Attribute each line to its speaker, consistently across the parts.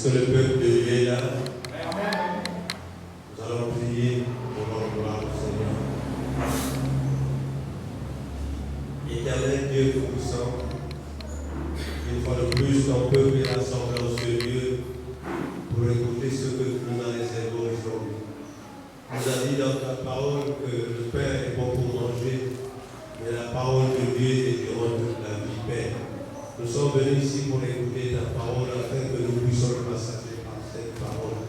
Speaker 1: que le peuple de Dieu est là? Nous allons prier pour rendre gloire au Seigneur. Éternel Dieu Tout-Puissant, une fois de plus, ton peuple est rassemblé en ce lieu pour écouter ce que tu nous as réservé aujourd'hui. Tu nous as dit dans ta parole que le Père est bon pour manger, mais la parole de Dieu est durant toute la vie, Père. Nous sommes venus ici pour écouter ta parole afin que nous puissions nous passager par cette parole.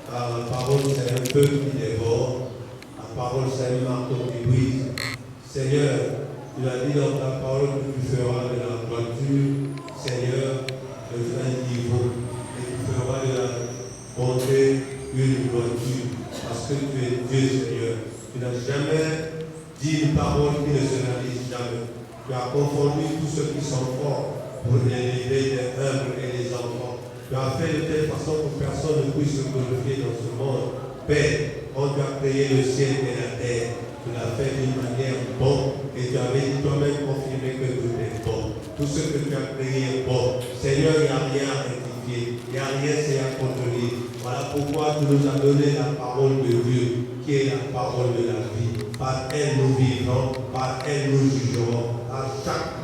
Speaker 1: Car la parole, c'est un feu qui dévore. La parole, c'est un marteau qui brise. Seigneur, tu as dit dans ta parole que tu feras de la voiture, Seigneur, un niveau. Et tu feras de la bonté une voiture. Parce que tu es Dieu, Seigneur. Tu n'as jamais dit une parole qui ne se réalise jamais. Tu as confondu tous ceux qui sont forts pour élever les humbles et les enfants. Tu as fait de telle façon que personne ne puisse se glorifier dans ce monde. Père, quand tu as créé le ciel et la terre, tu l'as fait d'une manière bonne et tu avais toi-même confirmé que tout est bon. Tout ce que tu as créé est bon. Seigneur, il n'y a rien à rectifier. Il n'y a rien à contredire. Voilà pourquoi tu nous as donné la parole de Dieu, qui est la parole de la vie. Par elle nous vivons, par elle nous jugerons. À chaque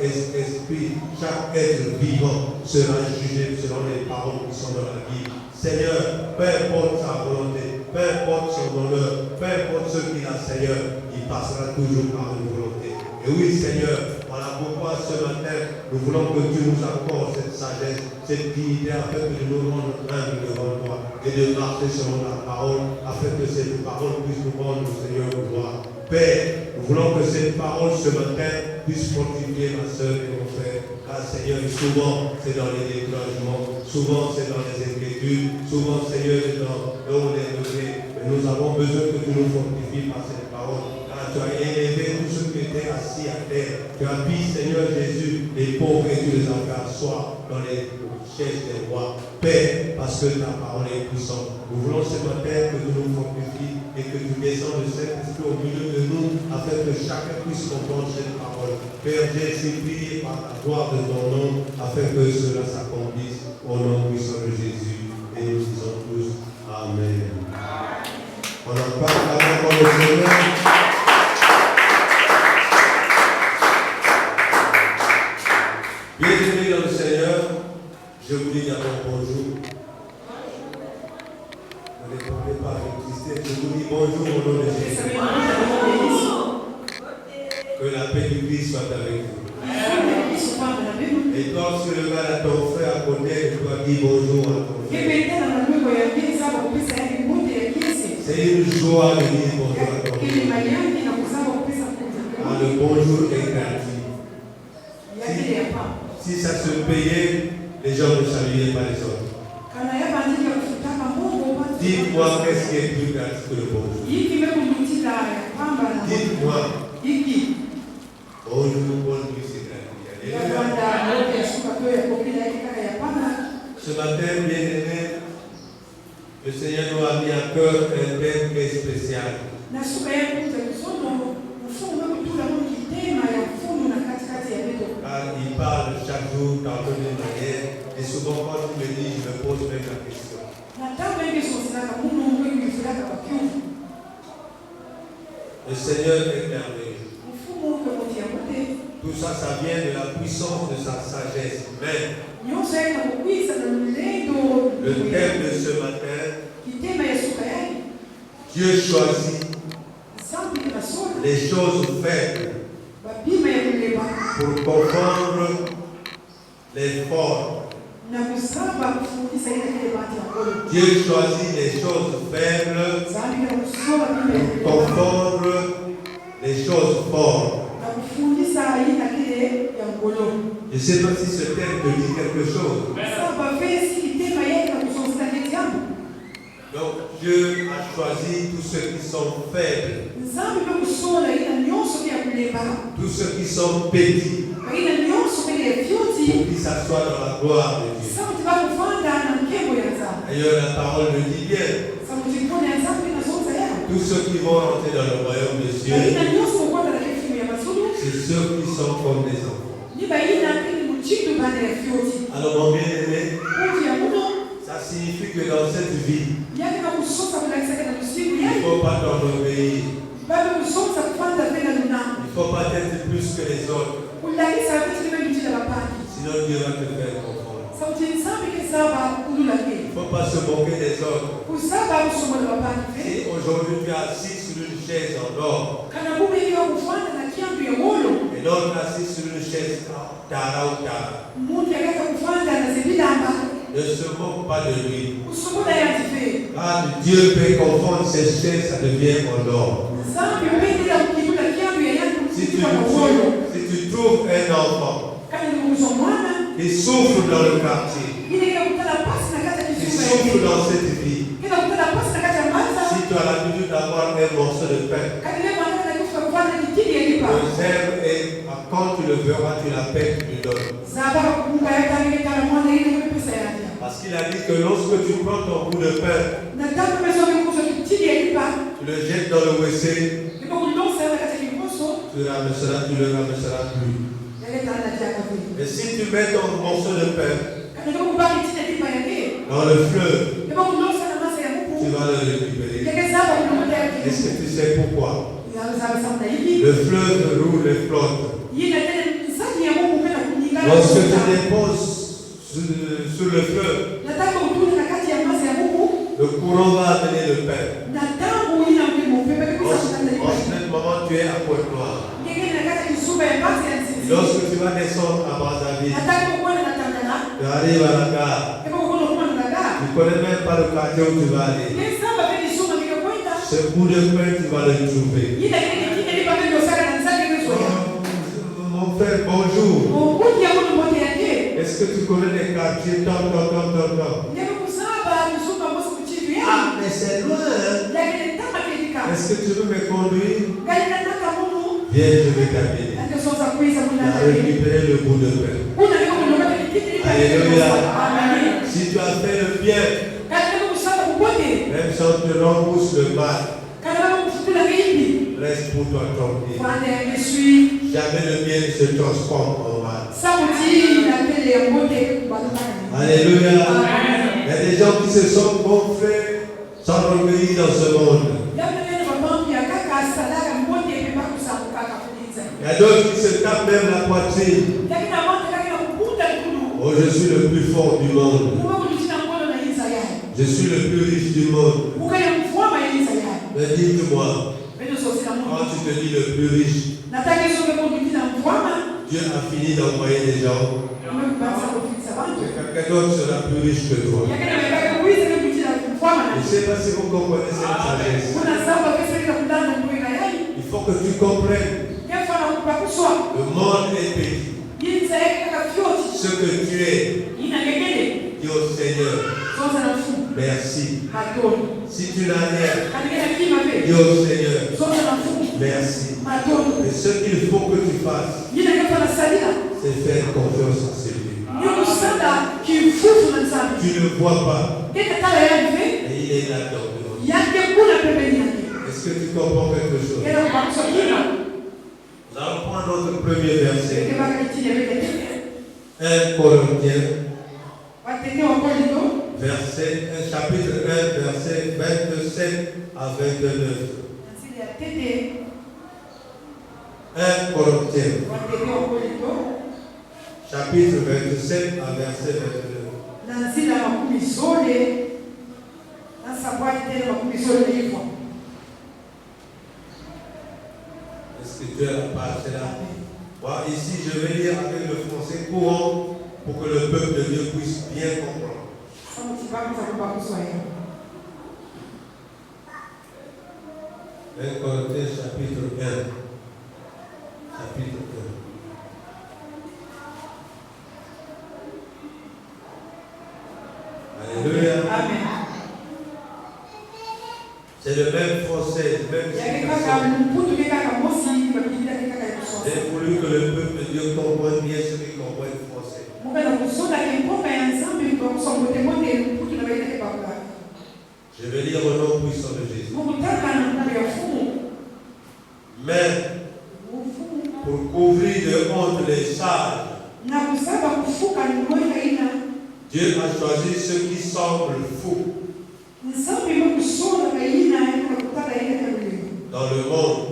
Speaker 1: esprit, chaque être vivant sera jugé selon les paroles qui sont dans la Bible. Seigneur, peu importe sa volonté, peu importe son honneur, peu importe ce qu'il a, Seigneur, il passera toujours par une volonté. Et oui, Seigneur, voilà pourquoi ce matin, nous voulons que tu nous accordes cette sagesse, cette dignité, afin que nous nous rendions humbles devant toi et de marcher selon la parole, afin que cette parole puisse nous rendre, Seigneur, gloire. Père, nous voulons que cette parole ce matin puisse fortifier ma soeur et mon frère. Car Seigneur, souvent c'est dans les découragements, souvent c'est dans les inquiétudes, souvent Seigneur c'est dans l'eau des degrés. Mais nous avons besoin que tu nous fortifies par cette parole. Car tu as élevé tous ceux qui étaient assis à terre. Tu as mis, Seigneur Jésus, les pauvres et tu les as fait asseoir dans les chaises des rois. Père, parce que ta parole est puissante. Nous voulons ce matin que tu nous fortifies et que tu descendes de cet esprit au milieu de nous afin que chacun puisse comprendre cette parole. Père, j'ai supplié par la gloire de ton nom afin que cela s'accomplisse au nom puissant de Jésus. Et nous disons tous Amen. On en parle la parole au Seigneur. Bienvenue dans le Seigneur. Je vous dis d'abord bonjour. Ne répondez pas avec tristesse. Je vous dis bonjour au nom de Jésus. Que la paix du Christ soit avec vous. Et quand tu regardes à ton frère à côté, tu dois dire bonjour à ton frère. C'est une joie de dire bonjour à ton frère. Ah, le bonjour est gratuit. Si ça se payait, les gens ne saluaient pas les autres. Dites-moi qu'est-ce qui est plus gratuit que le bonjour. Dites-moi. Bonjour, bonjour, c'est gratuit. Ce matin, bien-aimé, le Seigneur nous a mis à cœur un thème très spécial. Car il parle chaque jour dans une manière, et souvent quand tu me dis, je me pose même la question. Le Seigneur est merveilleux. Tout ça, ça vient de la puissance de sa sagesse. Mais le thème de ce matin, Dieu choisit les choses faibles pour confondre les forts. Dieu choisit les choses faibles pour confondre les choses fortes. Je ne sais pas si ce thème te dit quelque chose. Donc Dieu a choisi tous ceux qui sont faibles, tous ceux qui sont petits, pour qu'ils s'assoient dans la gloire de Dieu. D'ailleurs, la parole le dit bien. Tous ceux qui vont rentrer dans le royaume de Dieu, c'est ceux qui sont comme des enfants. Alors mon bien-aimé, dit que dans cette vie, il ne faut pas t'orgueillir. Il ne faut pas être plus que les autres. Sinon Dieu va te faire confondre. Il ne faut pas se moquer des autres. Si aujourd'hui tu es assis sur une chaise en or, et l'autre assis sur une chaise tara ou tara, ne se moque pas de lui. Car Dieu peut confondre ses chaises, ça devient en or. Si tu trouves un enfant qui souffre dans le quartier, qui souffre dans cette vie, si tu as l'habitude d'avoir un morceau de pain, réserve et quand tu le verras, tu l'appelles, tu lui donnes. Parce qu'il a dit que lorsque tu prends ton bout de pain, tu le jettes dans le WC, tu le ramasseras plus. Et si tu mets ton morceau de pain dans le fleuve, tu vas le récupérer. Est-ce que tu sais pourquoi? Le fleuve roule et flotte. Lorsque tu déposes sur le fleuve, le courant va amener le pain. En ce moment, tu es à Pointe-Noire. Lorsque tu vas descendre à Brazzaville, tu arrives à la gare. Tu ne connais même pas le quartier où tu vas aller. Ce bout de pain, tu vas le trouver. Mon frère, bonjour. Est-ce que tu connais les quartiers? Ah, mais c'est loin. Est-ce que tu veux me conduire? Viens, je vais t'amener. Tu as récupéré le bout de pain. Alléluia. Si tu as fait le bien, même si on te rembourse le mal, reste pour toi tranquille. Jamais le bien ne se transforme en mal. Alléluia. Il y a des gens qui se sont gonflés, s'enorgueillir dans ce monde. Il y a d'autres qui se tapent même la poitrine. Oh, je suis le plus fort du monde. Je suis le plus riche du monde. Mais dis-moi, quand tu te dis le plus riche, Dieu a fini d'envoyer des gens. Quelqu'un d'autre sera plus riche que toi. Je ne sais pas si vous comprenez cette sagesse. Il faut que tu comprennes. Le monde est petit. Ce que tu es, dis au Seigneur, merci. Si tu n'as rien, dis au Seigneur, merci. Et ce qu'il faut que tu fasses, c'est faire confiance à celui. Tu ne vois pas. Et il est là dans le monde. Est-ce que tu comprends quelque chose? Nous allons prendre notre premier verset. 1 Corinthiens, chapitre 1, verset 27 à 29. 1 Corinthiens, chapitre 27 à verset 29. Est-ce que tu as la page là? Voilà, ici, je vais lire avec le français courant pour que le peuple de Dieu puisse bien comprendre. 1 Corinthiens, chapitre 1. Chapitre 1. Alléluia. Amen. C'est le même français, le même j'ai voulu que le peuple de Dieu comprenne bien ce qu'il comprend le français. Je vais lire au nom puissant de Jésus. Mais pour couvrir de honte les sages Dieu a choisi ce qui semble fou dans le monde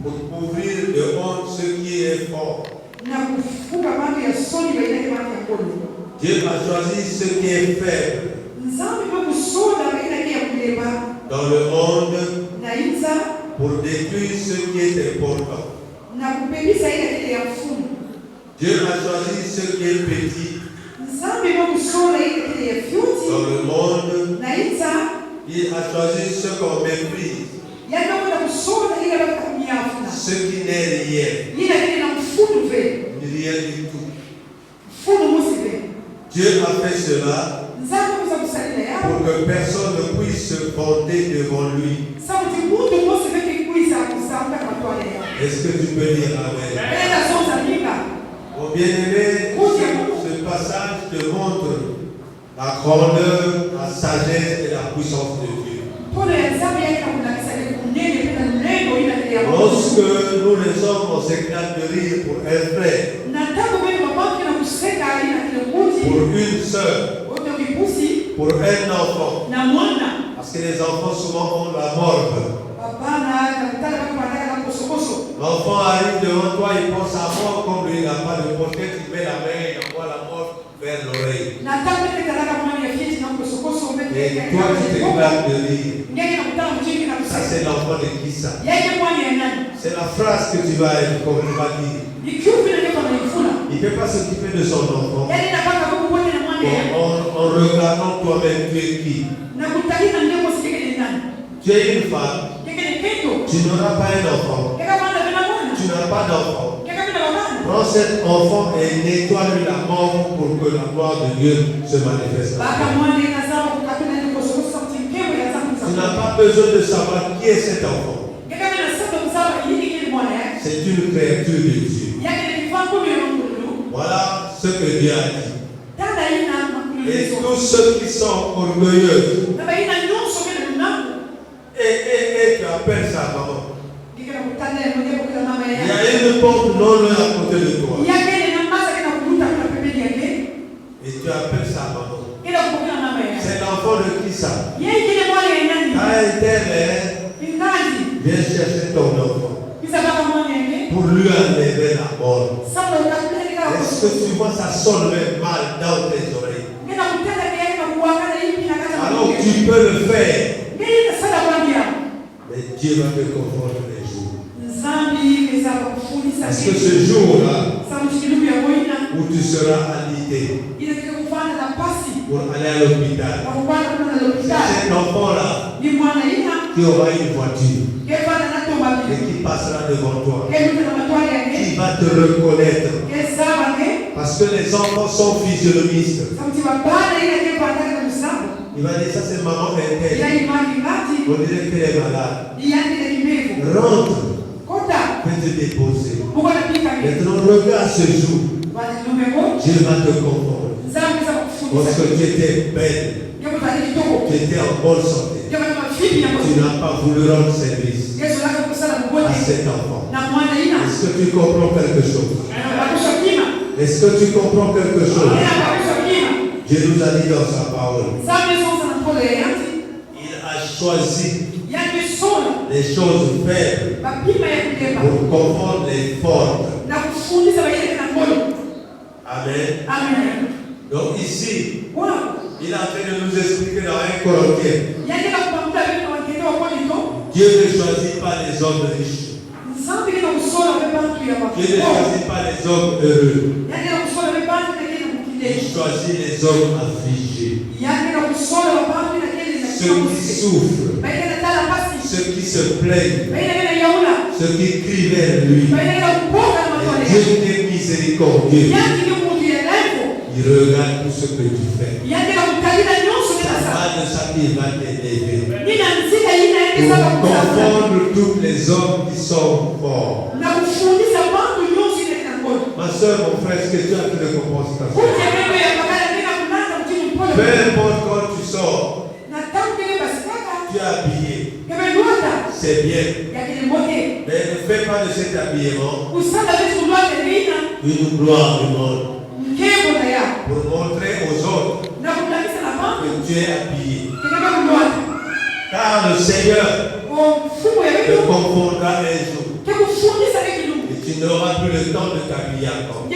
Speaker 1: pour couvrir de honte ce qui est fort. Dieu a choisi ce qui est faible dans le monde pour détruire ce qui est important. Dieu a choisi ce qui est petit dans le monde. Il a choisi ce qu'on méprise, ce qui n'est rien, rien du tout. Dieu a fait cela pour que personne ne puisse se vanter devant lui. Est-ce que tu peux dire Amen? Mon bien-aimé, ce passage te montre la grandeur, la sagesse et la puissance de Dieu. Lorsque nous les hommes on s'éclate de rire pour un frère, pour une sœur, pour un enfant, parce que les enfants souvent ont la morve. L'enfant arrive devant toi, il pense à mort comme lui, il n'a pas de portrait, il met la main, il envoie la mort vers l'oreille. Et toi tu t'éclates de rire. Ça c'est l'enfant de qui ça? C'est la phrase que tu vas dire. Il ne peut pas s'occuper de son enfant. En regardant toi-même, tu es qui? Tu es une femme. Tu n'auras pas un enfant. Tu n'as pas d'enfant. Prends cet enfant et nettoie-lui la mort pour que la gloire de Dieu se manifeste. Tu n'as pas besoin de savoir qui est cet enfant. C'est une créature de Dieu. Voilà ce que Dieu a dit. Et tous ceux qui sont orgueilleux, et tu appelles sa maman. Il y a une porte non loin à côté de toi. Et tu appelles sa maman. C'est l'enfant de qui ça? Quand elle t'aime, viens chercher ton enfant pour lui enlever la mort. Est-ce que tu vois ça sonne même mal dans tes oreilles? Alors tu peux le faire. Mais Dieu va te confondre les jours. Est-ce que ce jour-là, où tu seras alité pour aller à l'hôpital, cet enfant-là qui aura une voiture et qui passera devant toi, qui va te reconnaître, parce que les enfants sont physionomistes. Il va dire ça c'est maman interne. On dirait qu'elle est malade. Rentre. Fais te déposer. Maintenant regarde ce jour. Dieu va te confondre. Parce que tu étais belle. Tu étais en bonne santé. Tu n'as pas voulu rendre service à cet enfant. Est-ce que tu comprends quelque chose? Est-ce que tu comprends quelque chose? Dieu nous a dit dans sa parole. Il a choisi les choses faibles pour confondre les fortes. Amen. Donc ici, il est en train de nous expliquer dans 1 Corinthiens. Dieu ne choisit pas les hommes riches. Dieu ne choisit pas les hommes heureux. Il choisit les hommes affligés. Ceux qui souffrent. Ceux qui se plaignent. Ceux qui crient vers lui. Et Dieu est miséricordieux. Il regarde tout ce que tu fais. Ça va de ça qu'il va t'élever. Pour confondre tous les hommes qui sont forts. Ma soeur, mon frère, est-ce que tu as tout de comprendre ça? Peu importe quand tu sors, tu es habillé. C'est bien. Mais ne fais pas de cet habillement une gloire du monde. Pour montrer est habillé. Car le Seigneur te confondra un jour. Et tu n'auras plus le temps de t'habiller encore. Et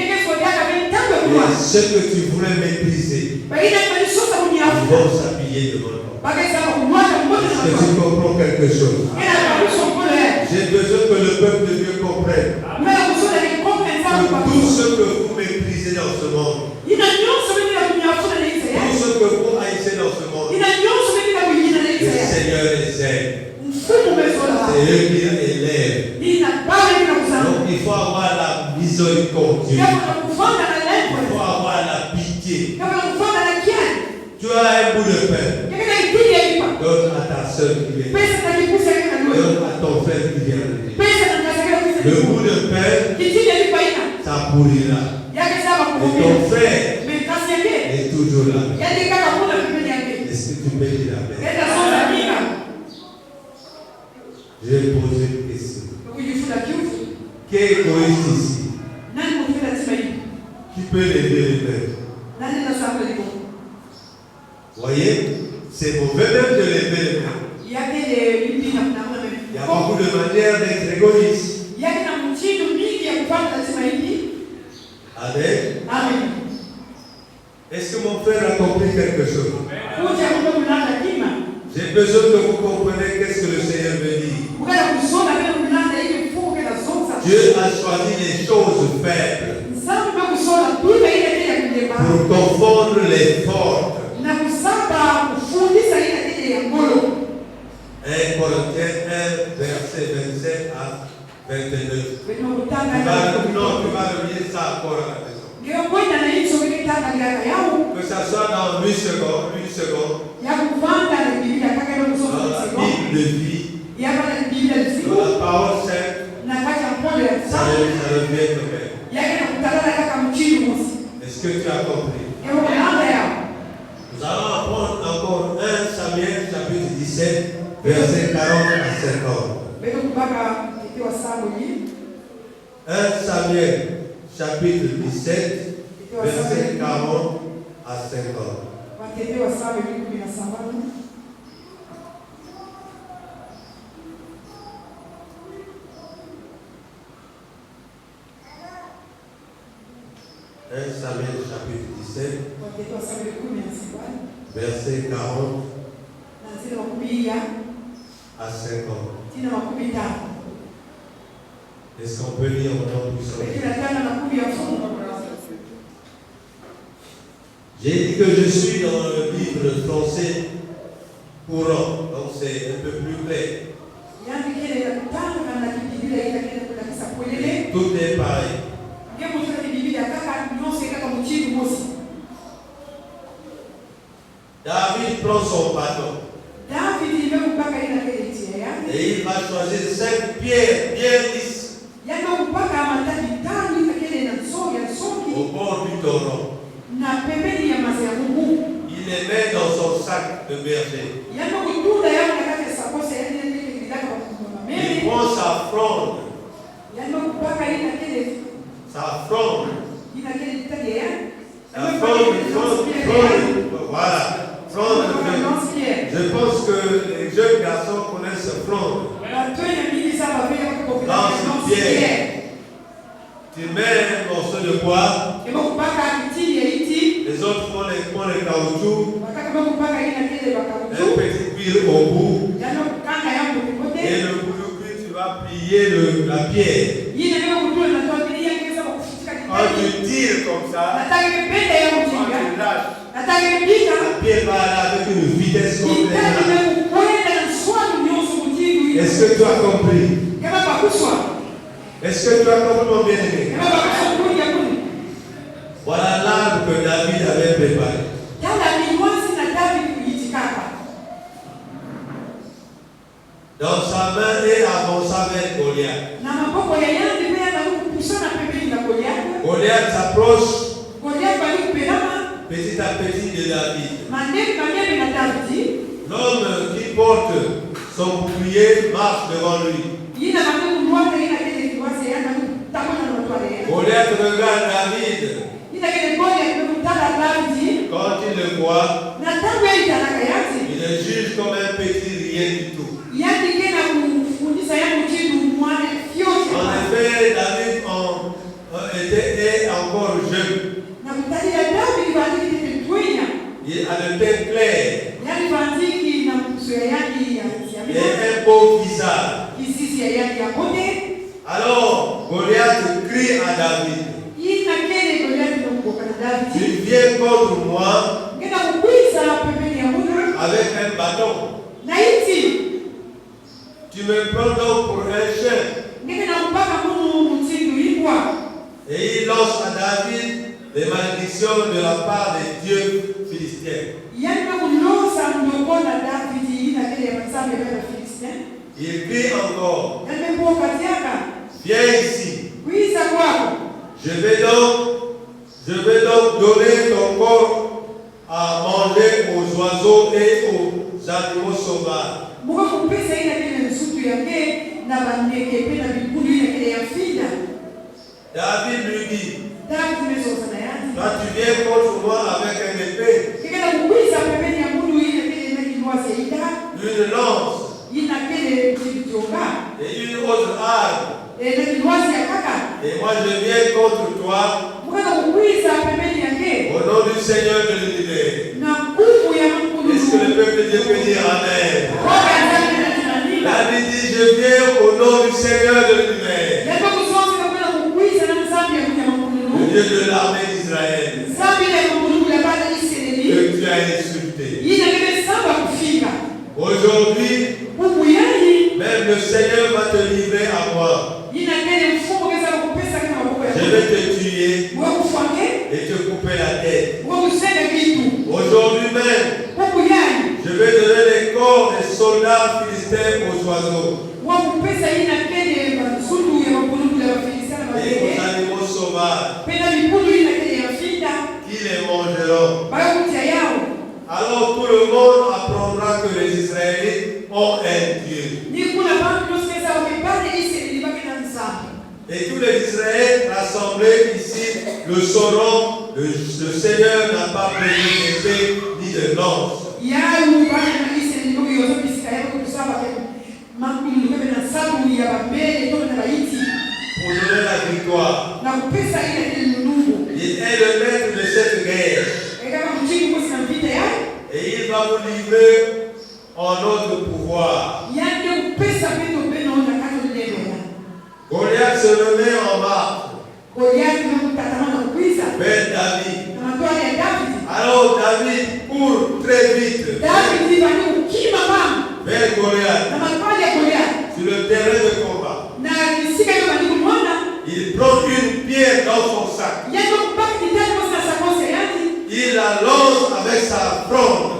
Speaker 1: ce que tu voulais maîtriser, ils vont s'habiller devant toi. Est-ce que tu comprends quelque chose? J'ai besoin que le peuple de Dieu comprenne que tout ce que vous méprisez dans ce monde, tout ce que vous haïssez dans ce monde, le Seigneur les aime. C'est eux qui élèvent. Donc il faut avoir la miséricorde. Il faut avoir la pitié. Tu as un bout de pain. Donne à ta soeur qui vient. Donne à ton frère qui vient. Le bout de pain, ça pourrira. Et ton frère est toujours là. Est-ce que tu peux dire amen? Je vais poser une question. Qui est égoïste ici? Qui peut l'aider le père? Voyez, c'est mauvais même de l'aider le père. Il y a beaucoup de manières d'être égoïste. Amen. Est-ce que mon frère a compris quelque chose? J'ai besoin que vous compreniez qu'est-ce que le Seigneur veut dire. Dieu a choisi les choses faibles pour confondre les fortes. 1 Corinthiens 1, verset 27 à 29. Tu vas revenir ça encore à la maison. Que ça soit dans 8 secondes, dans la Bible de vie, dans la parole sainte, ça revient au même. Est-ce que tu as compris? Nous allons apprendre encore 1 Samuel chapitre 17, verset 40 à 50. 1 Samuel chapitre 17, verset 40 à 50. 1 Samuel chapitre 17, verset 40 à 50. Est-ce qu'on peut lire au nom du Seigneur? J'ai dit que je suis dans le livre français courant, donc c'est un peu plus clair. Tout est pareil. David prend son bâton et il va choisir 5 pierres bien lisses au bord du torrent. Il les met dans son sac de berger. Il prend sa fronde. Voilà. Fronde. Je pense que les jeunes garçons connaissent ce fronde. Lance-pierre. Tu mets un morceau de bois. Les autres font les caoutchouc. Un petit fil au bout. Et le bout du fil, tu vas plier la pierre. Quand tu tires comme ça, quand tu lâches, la pierre va aller avec une vitesse complète. Est-ce que tu as compris? Est-ce que tu as compris, mon bien-aimé? Voilà l'arbre que David avait préparé. Dans sa main, il avança vers Goliath. Goliath s'approche petit à petit de David. L'homme qui porte son bouclier marche devant lui. Goliath regarde David. Quand il le voit, Alors Goliath crie à David. Tu viens contre moi avec un bâton. Tu me prends donc pour un chien. Et il lance à David des malédictions de la part des dieux philistins. Il crie encore. Viens ici. Je vais donc donner ton corps à manger aux oiseaux et aux animaux sauvages. David lui dit, toi tu viens contre moi avec un épée, une lance et une autre arme. Et moi je viens contre toi au nom du Seigneur de l'univers. Est-ce que le peuple de Dieu peut dire Amen? David dit, je viens au nom du Seigneur de l'univers, le Dieu de l'armée d'Israël, que tu as insulté. Aujourd'hui, même le Seigneur va te livrer à moi. Je vais te tuer et te couper la tête. Aujourd'hui même, je vais donner les corps des soldats philistins aux oiseaux et aux animaux sauvages qui les mangeront. Alors tout le monde apprendra que les Israélites ont un Dieu. Et tous les Israélites rassemblés ici le sauront, le Seigneur n'a pas pris d'épée ni de lance. Pour donner la victoire. Il est le maître de cette guerre. Et il va vous livrer en notre pouvoir. Goliath se remet en marche vers David. Alors David court très vite vers Goliath sur le terrain de combat. Il prend une pierre dans son sac. Il la lance avec sa fronde.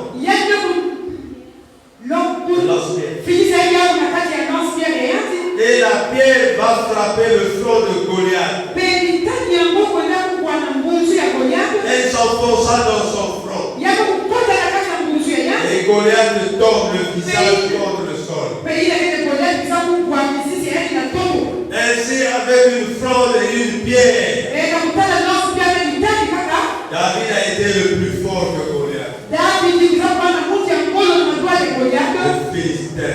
Speaker 1: Et la pierre va frapper le front de Goliath. Elle s'enfonça dans son front. Et Goliath tombe le visage contre le sol. Ainsi, avec une fronde et une pierre, David a été le plus fort que Goliath. Le Philistin.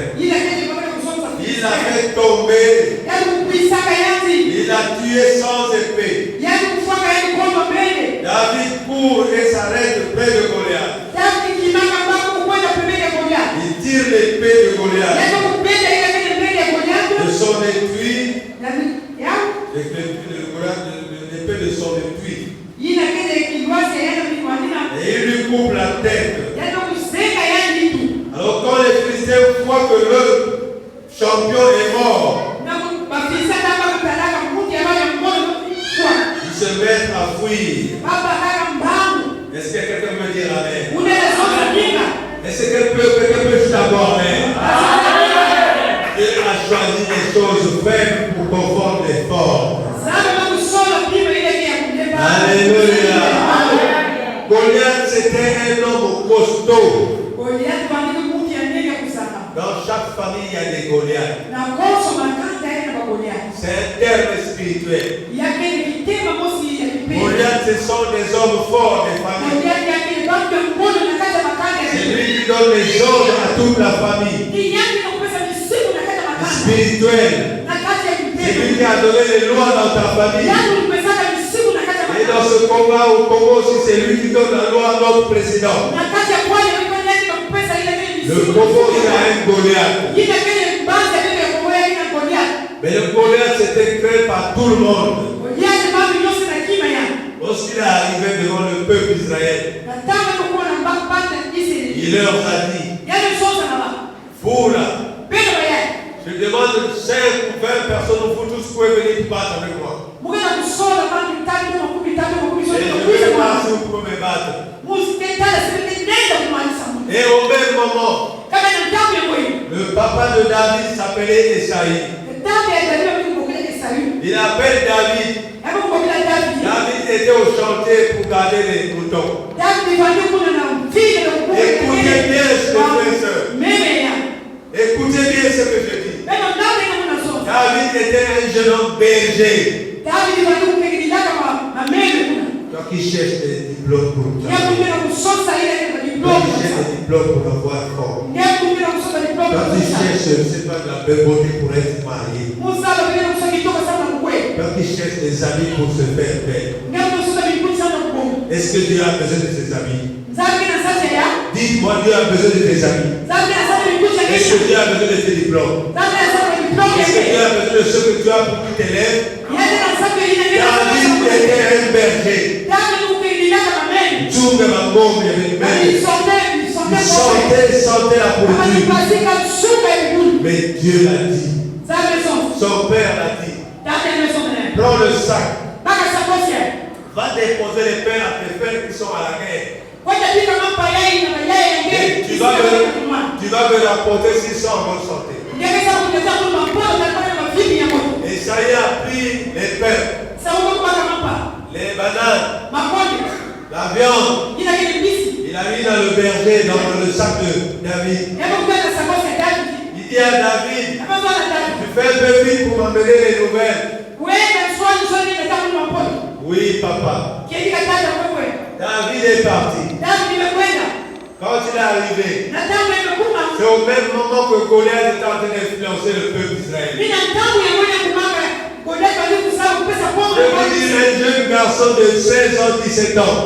Speaker 1: Il l'a fait tomber. Il l'a tué sans épée. David court et s'arrête près de Goliath. Il tire l'épée de Goliath de son étui. L'épée de son étui. Et il lui coupe la tête. Alors quand les Philistins voient que leur champion est mort, ils se mettent à fuir. Est-ce que quelqu'un peut dire Amen? Est-ce que quelqu'un peut juste avoir Amen? Dieu a choisi des choses faibles pour confondre les forts. Alléluia. Goliath c'était un homme costaud. Dans chaque famille il y a des Goliaths. C'est un terme spirituel. Goliath ce sont des hommes forts des familles. C'est lui qui donne les ordres à toute la famille. Spirituel. C'est lui qui a donné les lois dans ta famille. Et dans ce combat au Congo aussi, c'est lui qui donne la loi à notre président. Le Congo, il a un Goliath. Mais le Goliath s'était créé par tout le monde. Lorsqu'il est arrivé devant le peuple d'Israël, il leur a dit, vous là, je demande 5 ou 20 personnes, vous tous pouvez venir battre avec moi. Et je vais voir si vous pouvez me battre. Et au même moment, le papa de David s'appelait Esaïe. Il appelle David. David était au chantier pour garder les moutons. Écoutez bien ce que je dis. Écoutez bien ce que je dis. David était un jeune homme berger. Toi qui cherches des diplômes pour toi. Toi qui cherches des diplômes pour avoir fort. Toi qui cherches, je ne sais pas, de la belle beauté pour être marié. Toi qui cherches des amis pour se faire belle. Est-ce que Dieu a besoin de ses amis? Dites-moi, Dieu a besoin de tes amis. Est-ce que Dieu a besoin de tes diplômes? Est-ce que Dieu a besoin de ce que tu as pour que tu t'élèves? David était un berger. Il sentait la pourriture. Mais Dieu l'a dit. Son père l'a dit. Prends le sac. Va déposer les pères à tes frères qui sont à la guerre. Et tu vas me rapporter s'ils sont en bonne santé. Et ça y a pris les pains, les bananes, la viande. Il a mis dans le berger, dans le sac de David. Il dit à David, tu fais un peu vite pour m'amener les nouvelles. Oui, papa. David est parti. Quand il est arrivé, c'est au même moment que Goliath était en train d'influencer le peuple d'Israël. Je vous dis, un jeune garçon de 16 ans, 17 ans,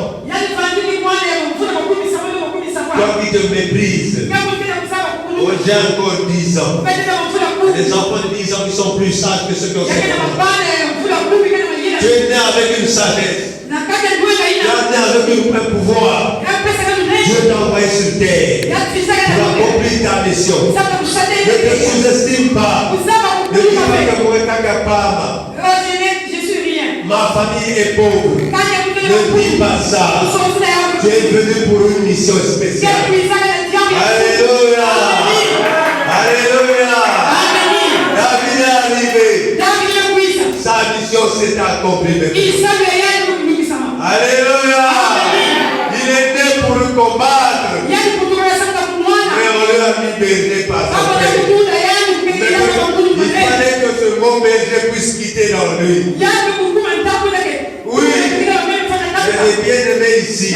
Speaker 1: toi qui te méprises, j'ai encore 10 ans. Les enfants de 10 ans qui sont plus sages que ceux qui ont 7 ans. Tu es né avec une sagesse. Tu es né avec un pouvoir. Dieu t'a envoyé sur terre pour accomplir ta mission. Ne te sous-estime pas. Ne dis pas que je suis rien. Ma famille est pauvre. Ne dis pas ça. Tu es venu pour une mission spéciale. Alléluia. Alléluia. David est arrivé. Sa mission s'est accomplie. Alléluia. Il est né pour le combattre. Mais on lui a mis berger par son père. Il fallait que ce bon berger puisse quitter dans lui. Oui. Je les bien-aimés ici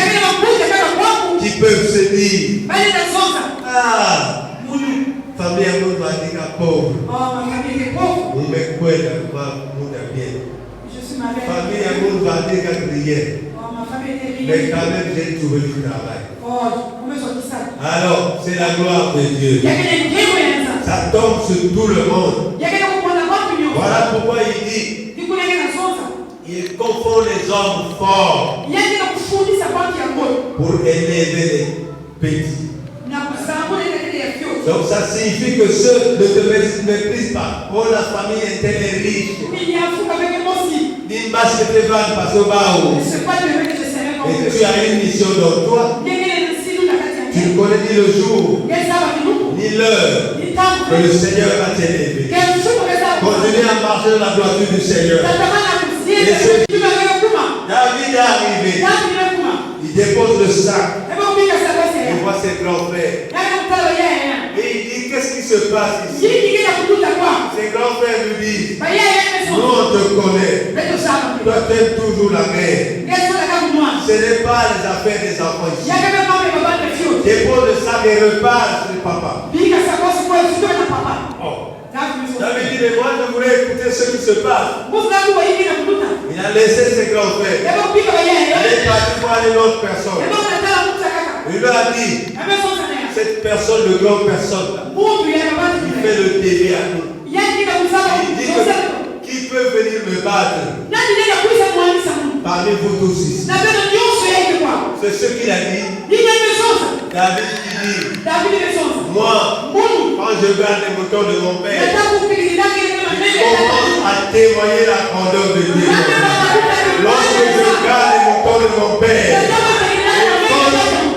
Speaker 1: qui peuvent se dire, ah, famille à nous va dire pauvre. Vous me croyez bien. Famille à nous va dire rien. Mais quand même, j'ai trouvé du travail. Alors, c'est la gloire de Dieu. Ça tombe sur tout le monde. Voilà pourquoi il dit, il confond les hommes forts pour élever les petits. Donc ça signifie que ceux ne te méprisent pas. Oh, la famille est-elle riche? Dis pas ce que tu vas passer au bas. Et tu as une mission dans toi. Tu ne connais ni le jour, ni l'heure que le Seigneur va t'élever. Continue à marcher dans la droiture du Seigneur. David est arrivé. Il dépose le sac. Il voit ses grands frères. Et il dit, qu'est-ce qui se passe ici? Ses grands frères lui disent, nous on te connaît. Toi tu aimes toujours la guerre. Ce n'est pas les affaires des enfants ici. Dépose le sac et repart sur papa. David dit, mais moi je voulais écouter ce qui se passe. Il a laissé ses grands frères. Il est parti voir une autre personne. Il lui a dit, cette personne, de grande personne, il fait le délit à nous. Il dit que qui peut venir me battre parmi vous tous ici? C'est ce qu'il a dit. David qui dit, moi, quand je garde les moutons de mon père, je commence à témoigner la grandeur de Dieu. Lorsque je garde les moutons de mon père,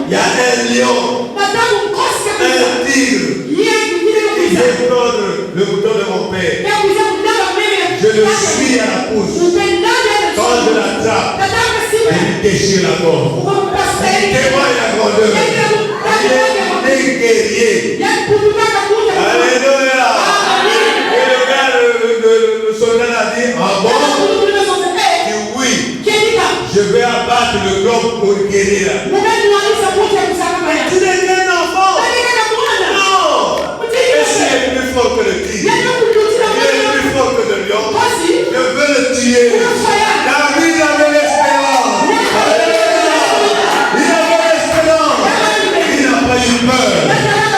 Speaker 1: il y a un lion, un tigre qui vient prendre le mouton de mon père. Je le suis à la pousse. Quand je l'attrape, je lui déchire la gorge. Il témoigne la grandeur. Il est guerrier. Alléluia. Et le soldat a dit, ah bon? Il dit oui. Je vais abattre le globe pour guérir. Tu n'es qu'un enfant. Non. Est-ce qu'il est plus fort que le tigre? Il est plus fort que le lion. Je veux le tuer. David avait l'espérance. Il avait l'espérance. Il n'a pas eu peur.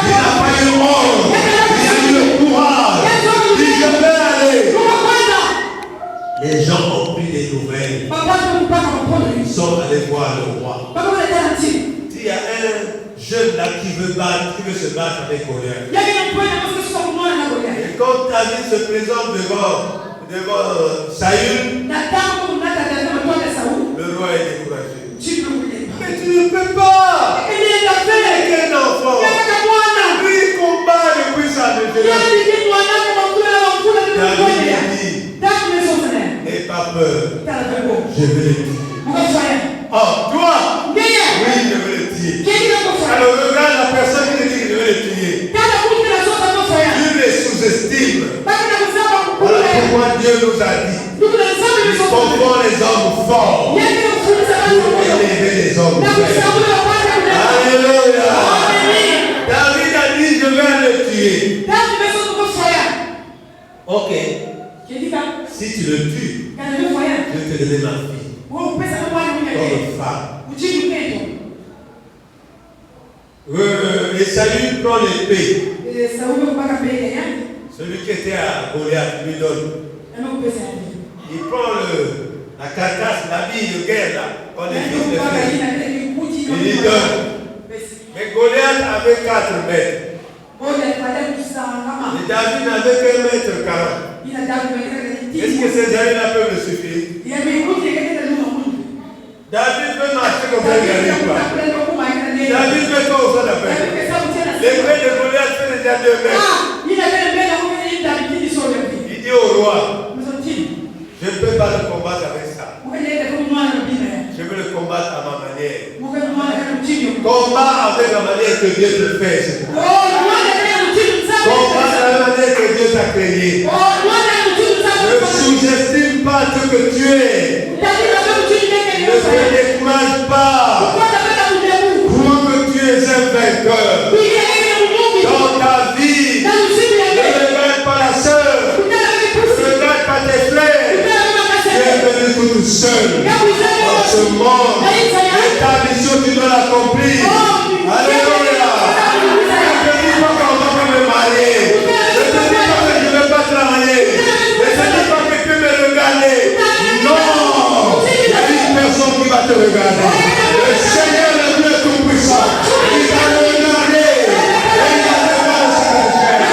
Speaker 1: Il n'a pas eu honte. Il a eu le courage. Il dit, je vais aller. Les gens ont pris des nouvelles. Ils sont allés voir le roi. Il y a un jeune là qui veut se battre avec Goliath. Et quand David se présente devant Saül, le roi est découragé. Mais tu ne peux pas. Il est qu'un enfant. Lui il combat depuis sa jeunesse. David dit, n'aie pas peur. Je vais le tuer. Oh, toi? Oui, je vais le tuer. Alors regarde la personne qui te dit que je vais le tuer. Tu les sous-estimes. Voilà pourquoi Dieu nous a dit, nous confond les hommes forts pour élever les hommes faibles. Alléluia. David a dit, je vais le tuer. Ok. Si tu le tues, je vais te donner ma fille. Comme femme. Et Saül prend l'épée. Celui qui était à Goliath lui donne. Il prend la carcasse, l'habit de guerre là, qu'on est fils de frère. Il lui donne. Mais Goliath avait 4 mètres. Et David n'avait qu'un mètre 40. Est-ce que ces années-là peuvent me suffire? David veut marcher comme ça, il n'arrive pas. David veut quoi au sein de la paix? L'épée de Goliath fait déjà 2 mètres. Il dit au roi, je ne peux pas le combattre avec ça. Je veux le combattre à ma manière. Combat avec la manière que Dieu te fait. Combat à la manière que Dieu t'a créé. Ne sous-estime pas ce que tu es. Ne te décourage pas. Crois que tu es un vainqueur. Dans ta vie, ne regarde pas la sœur. Ne regarde pas tes frères. Tu es venu tout seul dans ce monde. Et ta mission, tu dois l'accomplir. Alléluia. Je ne te dis pas qu'on va me marier. Je ne te dis pas que je ne vais pas travailler. Je ne te dis pas que tu peux me regarder. Non. Il y a une personne qui va te regarder. Le Seigneur le Dieu Tout-Puissant. Il va te regarder. Et il va te voir ce que tu fais.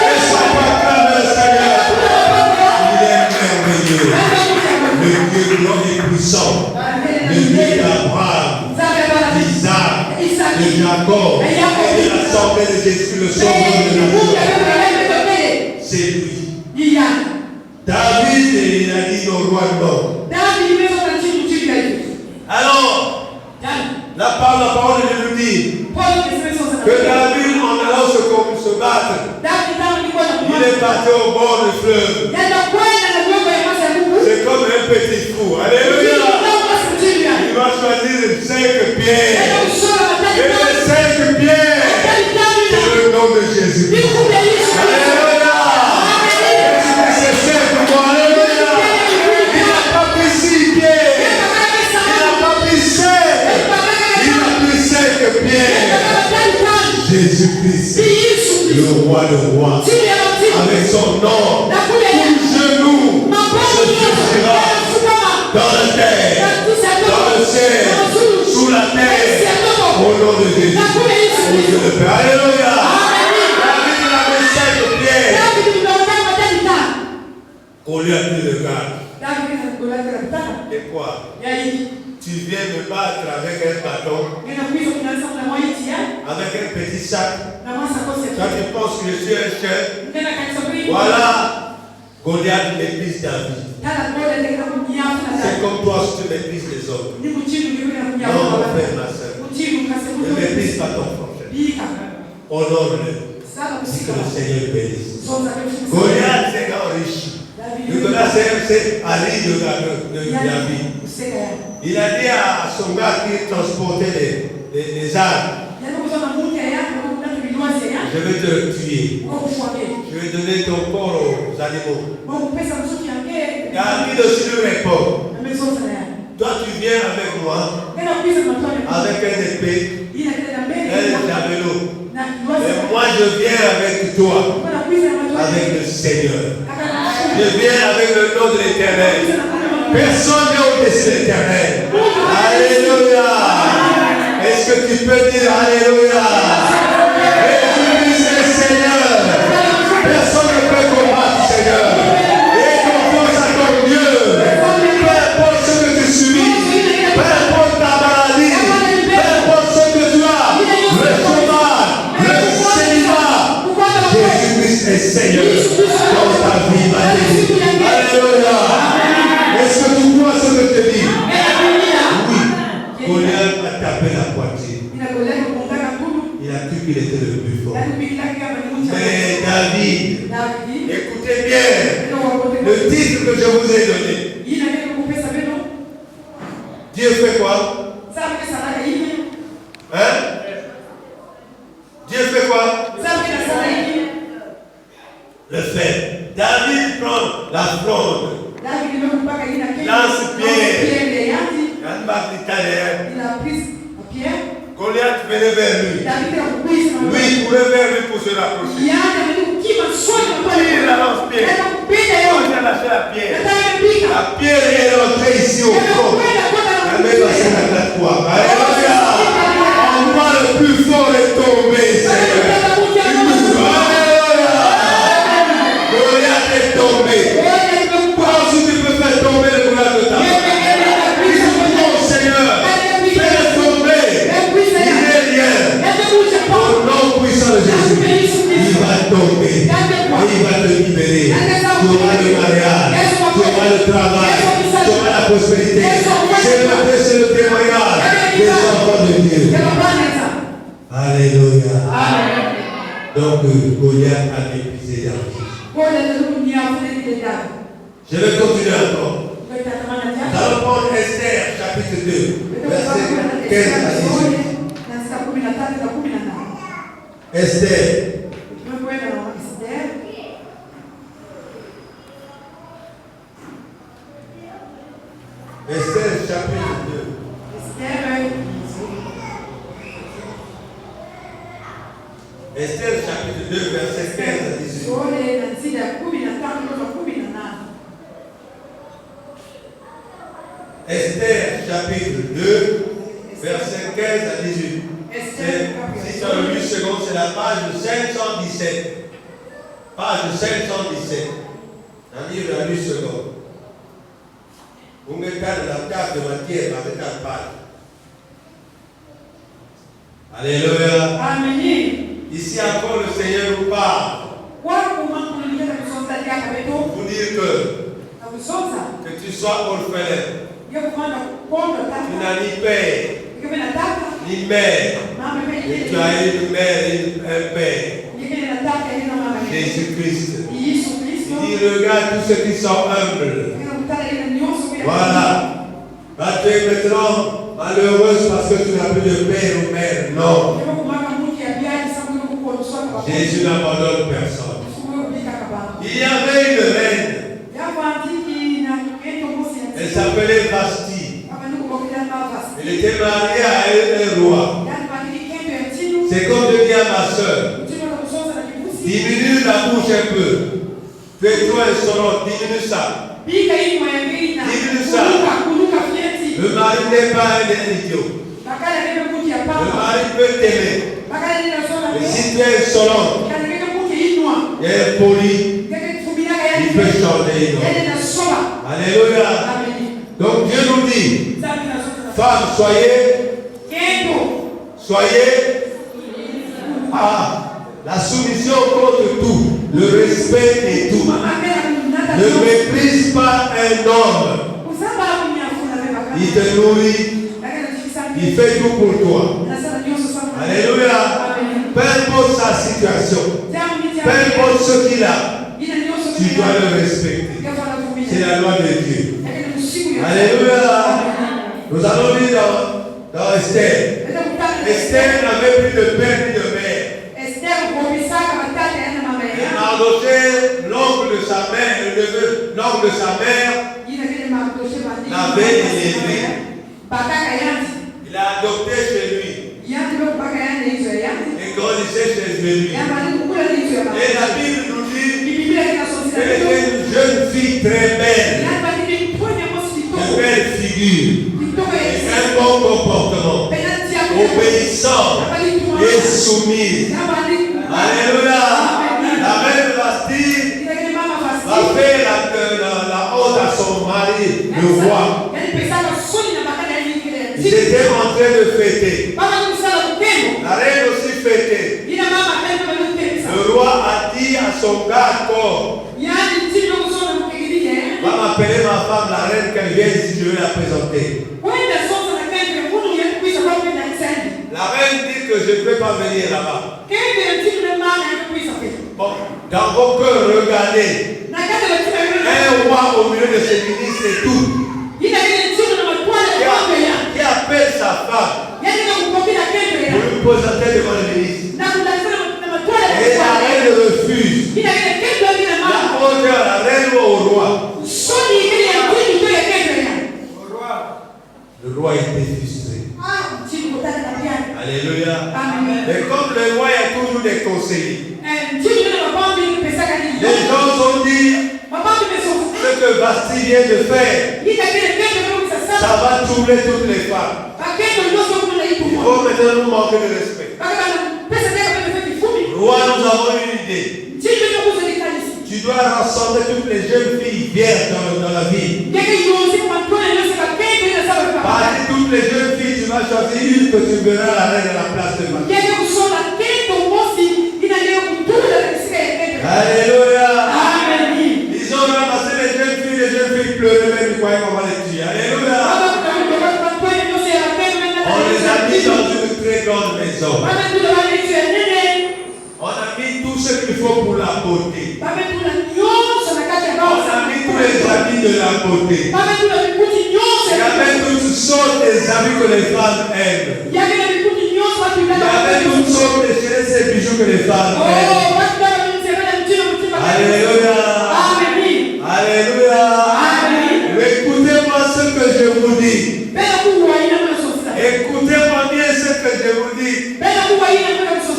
Speaker 1: Et sois pas acclame le Seigneur. Il est merveilleux. Le Dieu grand et puissant. Le Dieu d'Abraham, d'Isaac, de Jacob, et l'assemblée de Jésus, le sauveur de la vie. C'est lui. David, il a dit au roi non. Alors, la parole de nous dit que David, en allant se battre, il est parti au bord du fleuve. C'est comme un petit fou. Alléluia. Il va choisir 5 pierres. Et les 5 pierres, c'est le nom de Jésus. Alléluia. C'est 5 pour alléluia. Il n'a pas pris 6 pierres. Il n'a pas pris 7. Il a pris 5 pierres. Jésus-Christ, le roi de rois, avec son nom. le garde. Et quoi? Tu viens me battre avec un bâton, avec un petit sac. Quand tu penses que je suis un chef, voilà, Goliath méprise David. C'est comme toi si tu méprises les autres. Non, mon frère, ma soeur. Ne méprise pas ton frère. Honore-le. Si que le Seigneur bénisse. Goliath, c'est un riche. Le Goliath, c'est Ali de David. Il a dit à son gars qui transportait les armes, je vais te tuer. Je vais donner ton corps aux animaux. David aussi lui répond, toi tu viens avec moi, avec un épée, un javelot. Et moi je viens avec toi, avec le Seigneur. Je viens avec le nom de l'Éternel. Personne n'est au-dessus de l'Éternel. Alléluia. Est-ce que tu peux dire Alléluia? Jésus est le Seigneur. Personne ne peut combattre, Seigneur. Et confiance à ton Dieu. Peu importe ce que tu subis, peu importe ta maladie, peu importe ce que tu as, le chômage, le célibat, Jésus-Christ est Seigneur dans ta vie, ma vie. Alléluia. Est-ce que tu crois ce que je te dis? Oui. Goliath a tapé la poitrine. Il a cru qu'il était le plus fort. Mais David, écoutez bien le titre que je vous ai donné. Dieu fait quoi? Hein? Dieu fait quoi? Le fait. David prend la fronde. Lance-pierre. Goliath venait vers lui. Lui courait vers lui pour se rapprocher. Il la lance-pierre. Quand j'ai lâché la pierre, la pierre est rentrée ici au corps. La main passée dans la croix. Alléluia. En moi le plus fort est tombé, Seigneur. Alléluia. Goliath est tombé. Pense que tu peux faire tomber le Goliath de ta vie. Jésus, il va tomber, il va te libérer. Tu auras le mariage, tu auras le travail, tu auras la prospérité. C'est le témoignage des enfants de Dieu. Alléluia. Donc Goliath a épuisé David. Je vais continuer encore. Nous allons prendre Esther, chapitre 2, verset 15 à 18. Esther. Esther chapitre 2. Esther chapitre 2 verset 15 à 18. Esther chapitre 2 verset 15 à 18. Si tu as 8 secondes, c'est la page 517. Page 517. Un livre à 8 secondes. Vous mettez la carte de matière avec la page. Alléluia. Amen. Ici encore, le Seigneur nous parle. Pour vous dire que tu sois orphelin. Tu n'as ni père, ni mère. Et tu as une mère et un père. Jésus-Christ. Il dit, regarde tous ceux qui sont humbles. Voilà. Tu es maintenant malheureuse parce que tu n'as plus de père ou mère. Non. Jésus n'abandonne personne. Il y avait une reine. Elle s'appelait Vasti. Elle était mariée à un roi. C'est comme de dire à ma soeur, diminue la bouche un peu. Fais-toi un sonore, diminue ça. Diminue ça. Le mari n'est pas un idiot. Le mari peut t'aimer. Mais si tu es insolent et impoli, il peut changer une autre. Alléluia. Donc Dieu nous dit, femmes, soyez la soumission contre tout, le respect et tout. Ne méprise pas un homme. Il te nourrit, il fait tout pour toi. Alléluia. Peu importe sa situation, peu importe ce qu'il a, tu dois le respecter. C'est la loi de Dieu. Alléluia. Nous allons lire dans Esther. Esther n'avait plus de père ni de mère. Et Mardoché, l'oncle de sa mère, l'oncle de sa mère, l'avait élevé. Il a adopté chez lui. Et grandissait chez lui. Et la Bible nous dit qu'elle était une jeune fille très belle. De belle figure. Un bon comportement. Obéissant et soumise. Alléluia. La reine Vasti va faire la honte à son mari, le roi. Ils étaient en train de fêter. La reine aussi fêtait. Le roi a dit à son garde corps, va m'appeler ma femme, la reine, qu'elle vienne ici, je vais la présenter. La reine dit que je ne peux pas venir là-bas. Bon, dans vos cœurs, regardez. Un roi au milieu de ses ministres et tout. Qui appelle sa femme pour lui présenter devant le ministre. Et la reine refuse. La honte à la reine ou au roi. Le roi était frustré. Alléluia. Mais comme le roi a toujours des conseillers, les gens ont dit ce que Vasti vient de faire, ça va troubler toutes les femmes. Il faut maintenant nous manquer de respect. Roi, nous avons une idée. Tu dois rassembler toutes les jeunes filles vierges dans la ville. Parmi toutes les jeunes filles, tu vas choisir une que tu verras la reine à la place de Vasti. Alléluia. Ils ont ramassé les jeunes filles pleuraient même, ils croyaient qu'on va les tuer. Alléluia. On les a mis dans une très grande maison. On a mis tout ce qu'il faut pour la beauté. On a mis tous les habits de la beauté. Il y avait toutes sortes d'habits que les femmes aiment. Il y avait toutes sortes de chaises et bijoux que les femmes aiment. Alléluia. Alléluia. Écoutez-moi ce que je vous dis. Écoutez-moi bien ce que je vous dis.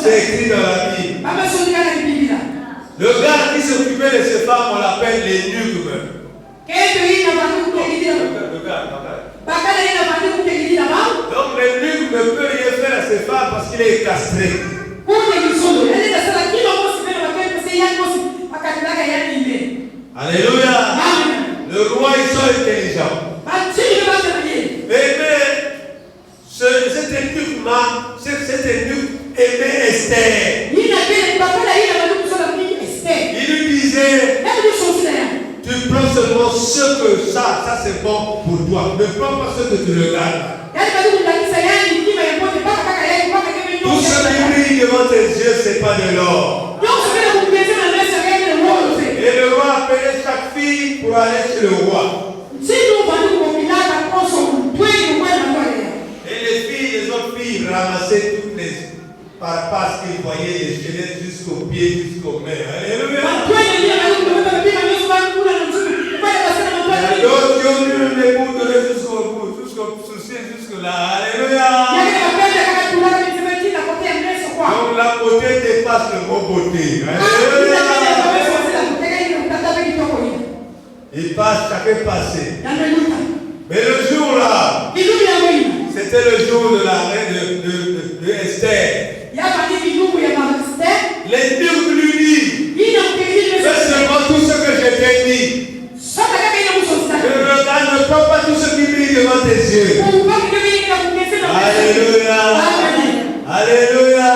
Speaker 1: C'est écrit dans la Bible. Le gars qui s'occupait de ces femmes, on l'appelle l'énigme. Donc l'énigme ne peut rien faire à ces femmes parce qu'il est castré. Alléluia. Le roi, ils sont intelligents. Mais cet eunuque aimait Esther. Il lui disait, tu prends seulement ce que ça c'est bon pour toi. Ne prends pas ce que tu regardes. Tout ce qui brille devant tes yeux, ce n'est pas de l'or. Et le roi appelait chaque fille pour aller chez le roi. Et les autres filles ramassaient toutes les parce qu'ils voyaient les squelettes jusqu'aux pieds, jusqu'aux mains. Alléluia. D'autres qui ont eu les bouts de jusqu'au bout, jusqu'au souci, jusque-là. Alléluia. Donc la beauté dépasse le mot beauté. Alléluia. Il passe, chacun passé. Mais le jour là, c'était le jour de la reine de Esther. Les Turcs lui disent, fais seulement tout ce que je t'ai dit. cieux. Alléluia. Alléluia.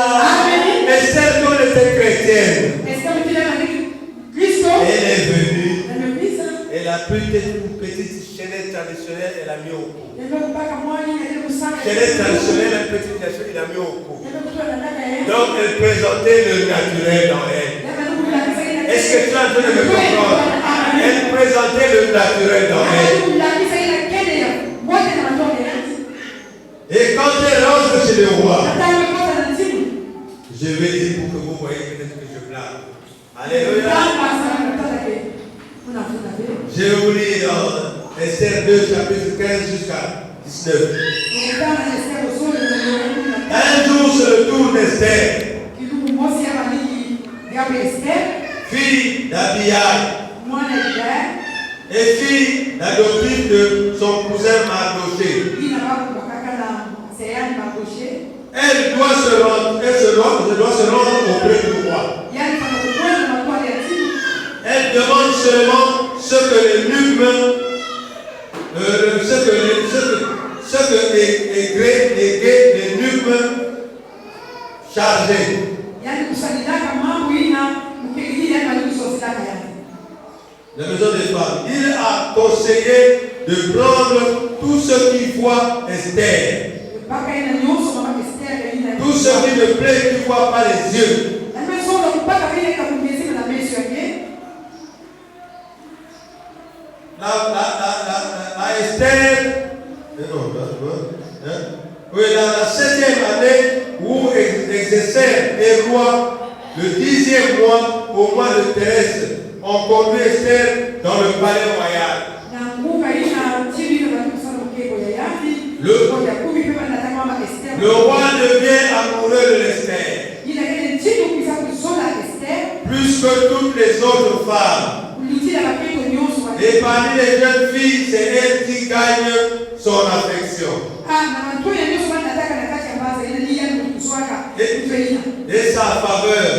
Speaker 1: Esther, quand elle était chrétienne, elle est venue. Elle a pris une petite chaînette traditionnelle, elle a mis au cou. Chaînette traditionnelle, une petite chaînette, elle a mis au cou. Donc elle présentait le naturel dans elle. Est-ce que tu es en train de me comprendre? Elle présentait le naturel dans elle. Et quand elle rentre chez le roi, je vais dire pour que vous voyez peut-être que je blâme. Alléluia. Je vais vous lire dans Esther 2, chapitre 15 jusqu'à 19. Un jour, c'est le tour d'Esther, fille d'Abiaï, et fille d'adoptive de son cousin Mardoché. Elle doit se rendre auprès du roi. Elle demande seulement ce que les nugmes, les nugmes chargés. La maison des femmes. Il a conseillé de prendre tout ce qui voit Esther. Tout ce qui ne plaît, qui ne voit pas les yeux. La Esther, la 7e année où Exécer est roi, le 10e mois, au mois de Thérèse, on conduit Esther dans le palais royal. Le roi devient amoureux de l'Esther. Plus que toutes les autres femmes. Et parmi les jeunes filles, c'est elle qui gagne son affection. Et sa faveur.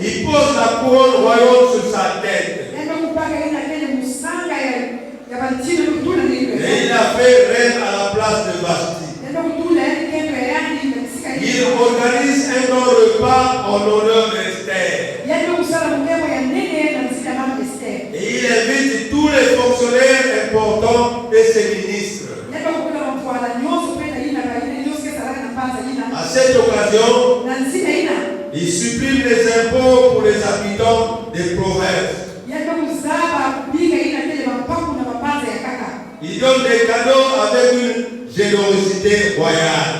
Speaker 1: Il pose la couronne royale sur sa tête. Et il a fait reine à la place de Vashti. Il organise un grand repas en honneur d'Esther. Et il invite tous les fonctionnaires importants et ses ministres. À cette occasion, il supprime les impôts pour les habitants des provinces. Il donne des cadeaux avec une générosité royale.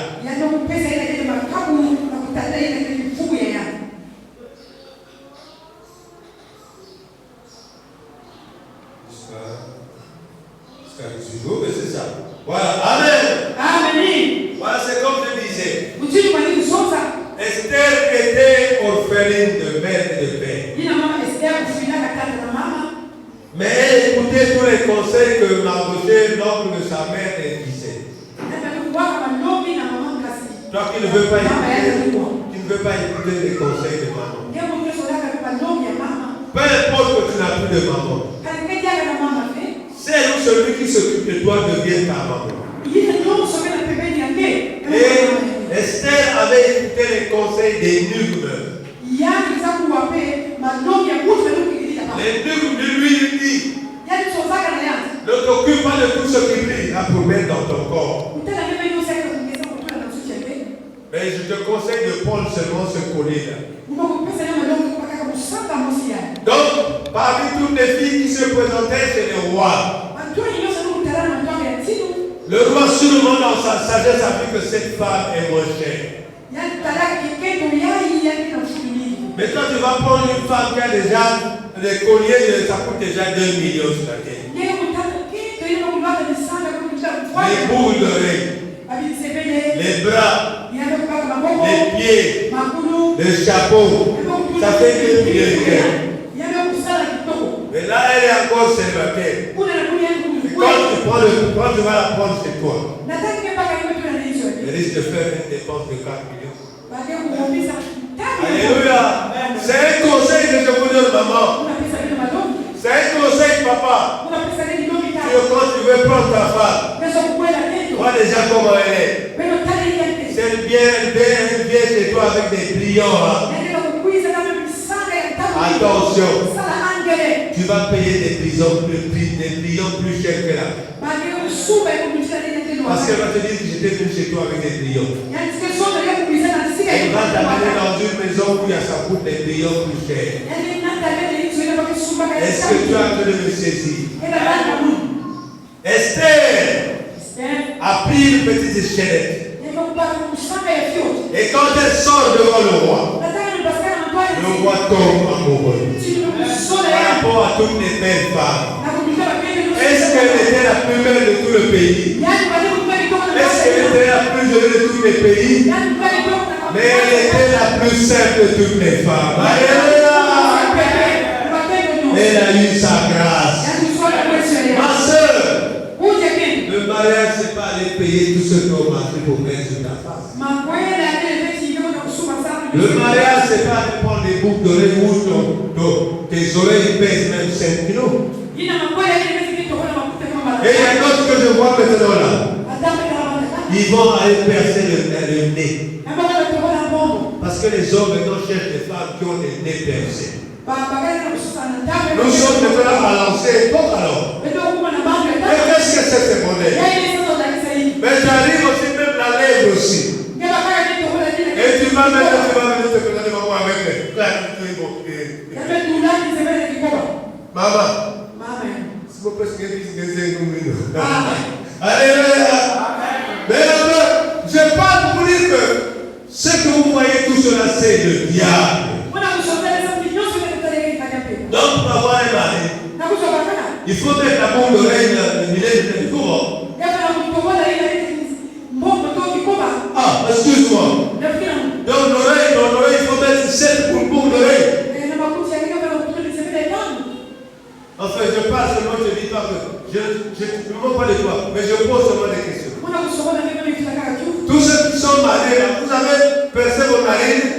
Speaker 1: Mais c'est ça. Voilà. Amen. Voilà, c'est comme je disais. Esther était orpheline de mère et de père. Mais elle écoutait tous les conseils que Mardoché, l'oncle de sa mère, elle disait. Toi qui ne veux pas écouter les conseils de maman. Peu importe que tu n'as plus de maman. C'est celui qui s'occupe de toi devient ta maman. Et Esther avait écouté les conseils des nugmes. Les nugmes lui disent: ne t'occupe pas de tout ce qui brille là pour mettre dans ton corps. Mais je te conseille de prendre seulement ce collier-là. Donc, parmi toutes les filles qui se présentaient chez le roi, le roi, sûrement dans sa sagesse, a vu que cette femme est moins chère. Mais quand tu vas prendre une femme qui a déjà des colliers, ça coûte déjà 2 millions sur la tête. Les boucles d'oreilles, les bras, les pieds, le chapeau, ça fait 2 millions de têtes. Mais là, elle est encore célibataire. Et quand tu vas la prendre chez toi, elle risque de faire une dépense de 4 millions. Alléluia. C'est un conseil que je vous donne, maman. C'est un conseil, papa. Quand tu veux prendre ta femme, regarde comment elle est. C'est bien, elle vient chez toi avec des brillants. Hein. Attention. Tu vas payer des brillants plus chers que là. Parce qu'elle va te dire que j'étais venu chez toi avec des brillants. Elle va t'amener dans une maison où ça coûte des brillants plus chers. Est-ce que tu as en train de me saisir? Esther a pris une petite échelette. Et quand elle sort devant le roi tombe amoureux. Par rapport à toutes les belles femmes. Est-ce qu'elle était la plus belle de tout le pays? Est-ce qu'elle était la plus jolie de tous les pays? Mais elle était la plus simple de toutes les femmes. Elle a eu sa grâce. Ma soeur, le mariage, ce n'est pas aller payer tout ce qu'on m'a fait pour mettre sur ta face. Le mariage, ce n'est pas aller prendre des boucles d'oreilles où tes oreilles pèsent même 5 kilos. Et il y a d'autres que je vois maintenant là. Ils vont aller percer le nez. Parce que les hommes maintenant cherchent des femmes qui ont des nez percés. Nous sommes maintenant à lancer bon alors. Mais qu'est-ce que c'est ce modèle? Mais j'arrive aussi même la lèvre aussi. Et tu vas mettre te présenter maman avec maman. S'il vous plaît, alléluia. Mais je parle pour dire que ce que vous voyez tout cela, c'est le diable. Donc, pour avoir un mari, il faut mettre la bombe d'oreille le millet de couvent. Ah, excuse-moi. Donc, l'oreille, il faut mettre 7 boules d'oreille. Enfin, je parle seulement, je ne dis pas que je ne me moque pas de toi, mais je pose seulement des questions. Tous ceux qui sont mariés, là, vous avez percé vos narines.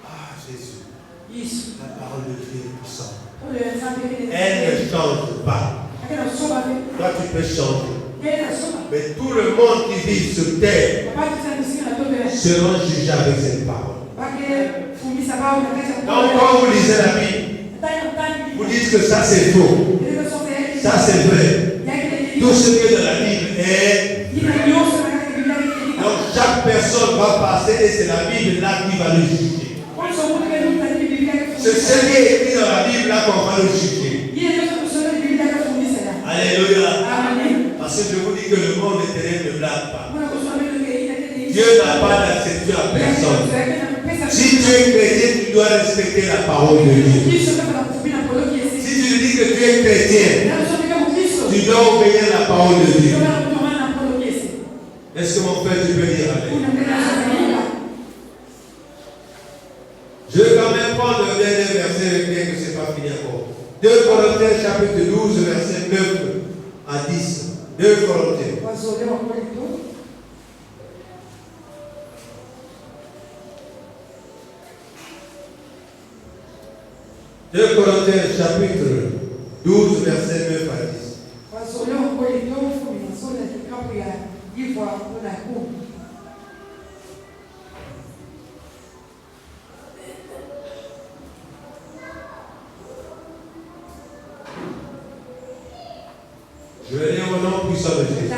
Speaker 1: Ah, Jésus. La parole de Dieu est puissante. Elle ne change pas. Toi, tu peux changer. Mais tout le monde qui vit sur terre seront jugés avec cette parole. Donc, quand vous lisez la Bible, vous dites que ça c'est faux. Ça c'est vrai. Tout ce qui est dans la Bible est. Donc, chaque personne va passer et c'est la Bible là qui va le juger. C'est ce qui est écrit dans la Bible là qu'on va le juger. Alléluia. Parce que je vous dis que le monde éternel ne blague pas. Dieu n'a pas d'accepter à personne. Si tu es chrétien, tu dois respecter la parole de Dieu. Si tu dis que tu es chrétien, tu dois obéir à la parole de Dieu. Est-ce que mon frère, tu peux dire amen? Je vais quand même prendre le dernier verset, bien que ce n'est pas fini encore. 2 Corinthiens chapitre 12, verset 9 à 10. 2 Corinthiens. 2 Corinthiens chapitre 12, verset 9 à 10. Je vais lire au nom puissant de Jésus.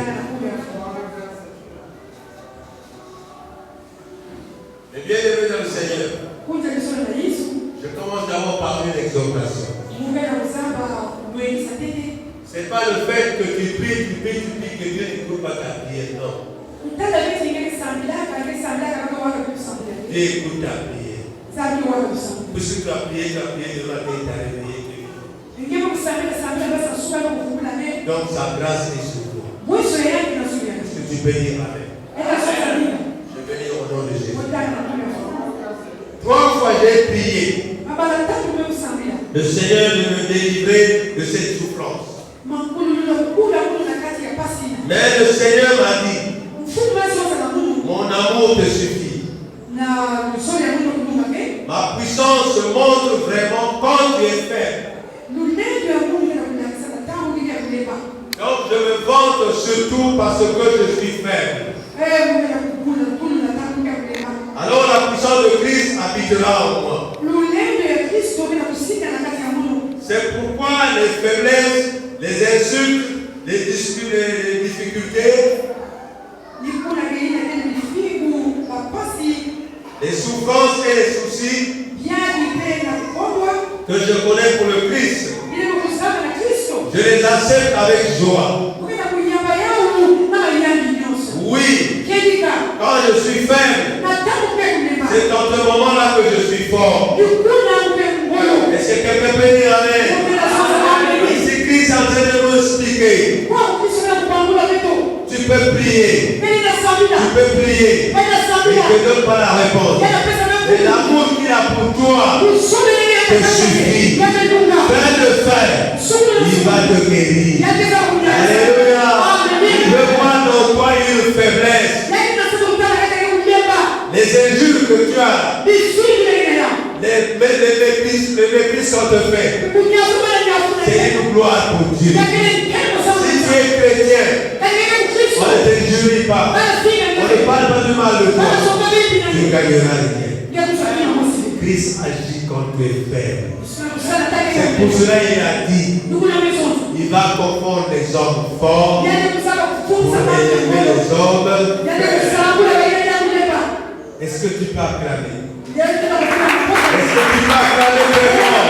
Speaker 1: Et bien aimé dans le Seigneur, je commence d'abord par une exhortation. Ce n'est pas le fait que tu pries, que Dieu n'écoute pas ta prière, non. Dieu écoute ta prière. Puisque tu as prié de la tête, tu as réveillé. Donc sa grâce est sur toi. Est-ce que tu peux dire amen? Je vais dire au nom de Jésus. 3 fois j'ai prié. Le Seigneur de me délivrer de cette souffrance. Mais le Seigneur m'a dit, mon amour te suffit. Ma puissance se montre vraiment quand tu es faible. Donc je me vante surtout parce que je suis faible. Alors la puissance de Christ habitera en moi. C'est pourquoi les faiblesses, les insultes, les disputes, les difficultés, les souffrances et les soucis que je connais pour le Christ, je les accepte avec joie. Oui, quand je suis faible, c'est dans ce moment-là que je suis fort. Est-ce que quelqu'un peut dire amen? Ici, Christ est en train de nous expliquer. Tu peux prier. Tu peux prier. Il ne te donne pas la réponse. Mais l'amour qu'il a pour toi te suffit. Plein de fer, il va te guérir. Alléluia. Il veut voir dans toi une faiblesse. Les injures que tu as, les méprises qu'on te fait, c'est une gloire pour Dieu. Si tu es chrétien, on ne t'injurie pas, on ne parle pas du mal de toi, tu gagneras rien. Christ agit quand tu es faible. C'est pour cela qu'il a dit, il va confondre les hommes forts pour élever les hommes. Est-ce que tu peux acclamer? Est-ce que tu peux acclamer vraiment?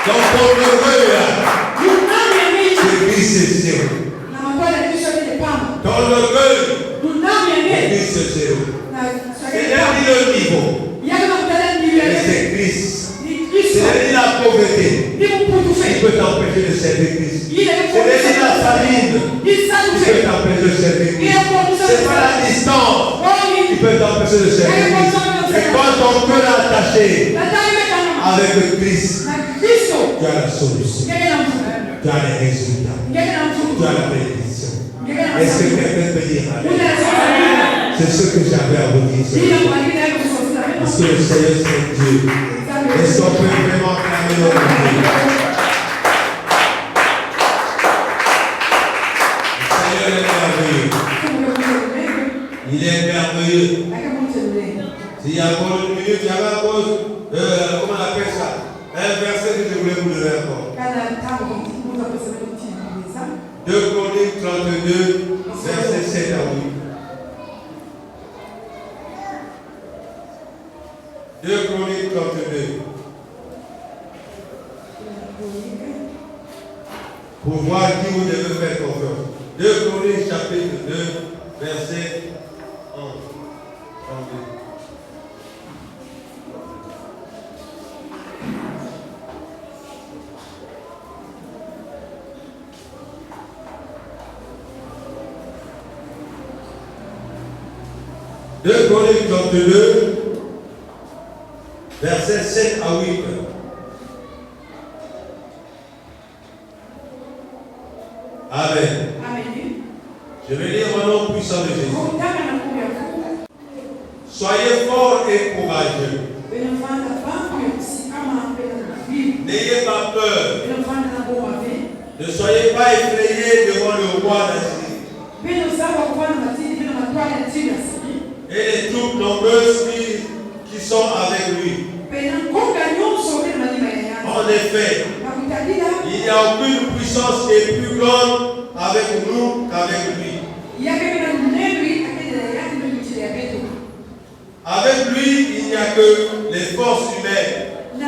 Speaker 1: Dans ton orgueil là, c'est Christ c'est zéro. Dans l'orgueil, Christ c'est zéro. C'est là le niveau. C'est Christ. C'est là la pauvreté. Il peut t'empêcher de servir Christ. C'est là la famine. Il peut t'empêcher de servir Christ. C'est pas la distance qui peut t'empêcher de servir Christ. Et quand ton cœur est attaché avec le Christ, tu as la solution. Tu as les résultats. Tu as la bénédiction. Est-ce que quelqu'un peut dire amen? C'est ce que j'avais à vous dire. Parce que le Seigneur c'est Dieu. Est-ce qu'on peut vraiment clamer notre Dieu? Le Seigneur est merveilleux. Il est merveilleux. S'il y a encore une minute, il y avait encore, comment on appelle ça? Un verset que je voulais vous donner encore. 2 Chroniques 32, verset 7 à 8. 2 Chroniques 32. Pour voir qui vous devez faire confiance. 2 Chroniques chapitre 2, verset 11. 32. Deux Chroniques 32, versets 7 à 8. Amen. Je vais lire au nom puissant de Jésus. Soyez forts et courageux. N'ayez pas peur. Ne soyez pas effrayés devant le roi d'Assyrie et les troupes nombreuses qui sont avec lui. En effet, il n'y a aucune puissance qui est plus grande avec nous qu'avec lui. Avec lui, il n'y a que les forces humaines. Mais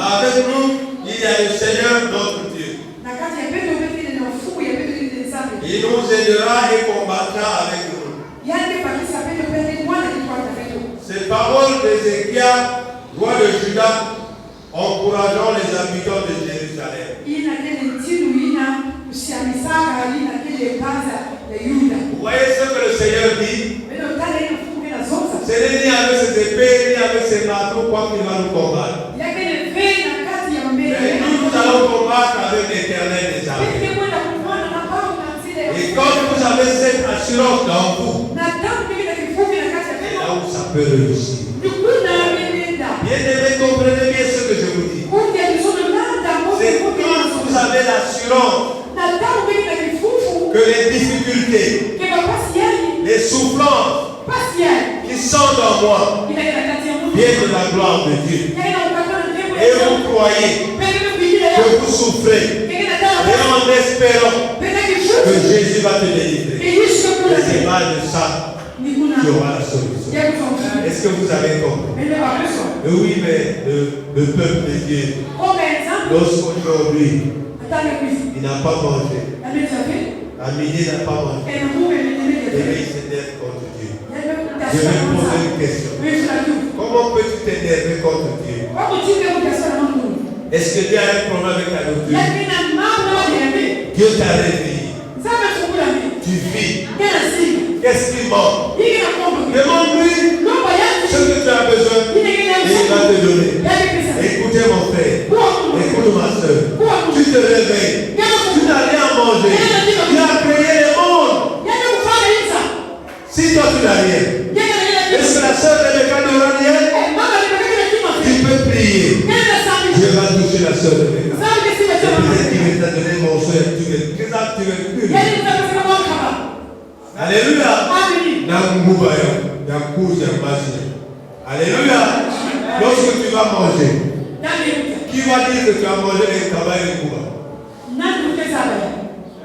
Speaker 1: avec nous, il y a le Seigneur notre Dieu. Il nous aidera et combattra avec nous. Ces paroles d'Ézéchias, roi de Juda, encourageant les habitants de Jérusalem. Vous voyez ce que le Seigneur dit? Ce n'est ni avec ses épées, ni avec ses marteaux, quoi qu'il va nous combattre. Mais nous allons combattre avec l'Éternel des armées. Et quand vous avez cette assurance dans vous, c'est là où ça peut réussir. Bien aimé, comprenez bien ce que je vous dis. avez l'assurance que les difficultés, les souffrances qui sont dans moi viennent de la gloire de Dieu. Et vous croyez que vous souffrez et en espérant que Jésus va te délivrer. Mais c'est pas de ça qu'il y aura la solution. Est-ce que vous avez compris? Oui, mais le peuple de Dieu, lorsqu'aujourd'hui, il n'a pas mangé, à midi, il n'a pas mangé, et là, il s'énerve contre Dieu. Je vais poser une question. Comment peux-tu t'énerver contre Dieu? Est-ce que Dieu a un problème avec ta nourriture? Dieu t'a réveillé. Tu vis. Qu'est-ce qui manque? Demande-lui ce que tu as besoin et il va te donner. Écoutez mon frère, écoute ma soeur. Tu te réveilles. Tu n'as rien à manger. Tu as créé le monde. Si toi tu n'as rien, est-ce que la soeur Rebecca n'aura rien? Tu peux prier. Dieu va toucher la soeur Rebecca. Peut-être qu'il va te donner mon soeur. Tu veux plus. Alléluia. Alléluia. Lorsque tu vas manger, qui va dire que tu as mangé les travail et Kuba?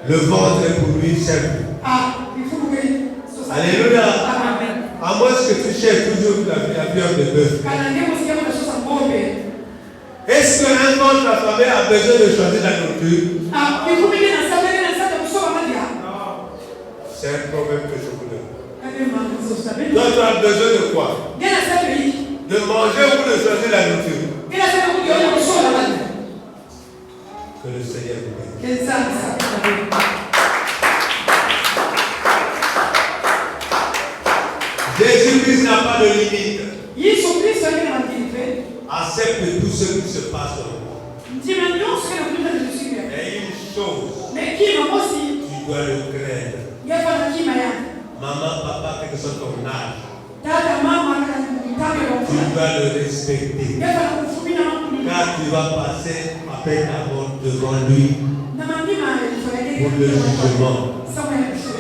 Speaker 1: Le ventre est pour lui simple. Alléluia. À moins que tu cherches toujours la viande de bœuf. Est-ce qu'un ventre affamé a besoin de choisir la nourriture? C'est un problème que je vous donne. Donc tu as besoin de quoi? De manger ou de choisir la nourriture? Que le Seigneur vous bénisse. Jésus-Christ n'a pas de limite. Accepte tout ce qui se passe dans le monde. Et une chose, tu dois le craindre. Maman, papa, quel que soit ton âge, tu dois le respecter. Car tu vas passer avec ta mort devant lui pour le jugement.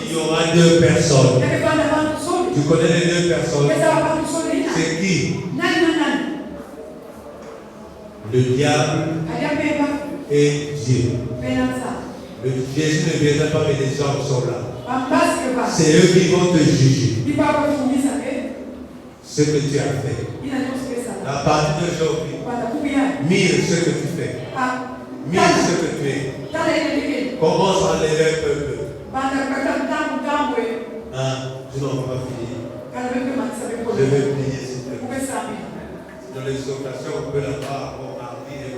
Speaker 1: Il y aura deux personnes. Tu connais les deux personnes? C'est qui? Le diable et Dieu. Jésus ne viendra pas, mais les hommes sont là. C'est eux qui vont te juger. Ce que tu as fait. À partir d'aujourd'hui, mire ce que tu fais. Mire ce que tu es. Commence à enlever un peu. Je n'en vais pas finir. Je vais prier s'il te plaît. Dans l'exhortation, on peut l'avoir en mardi et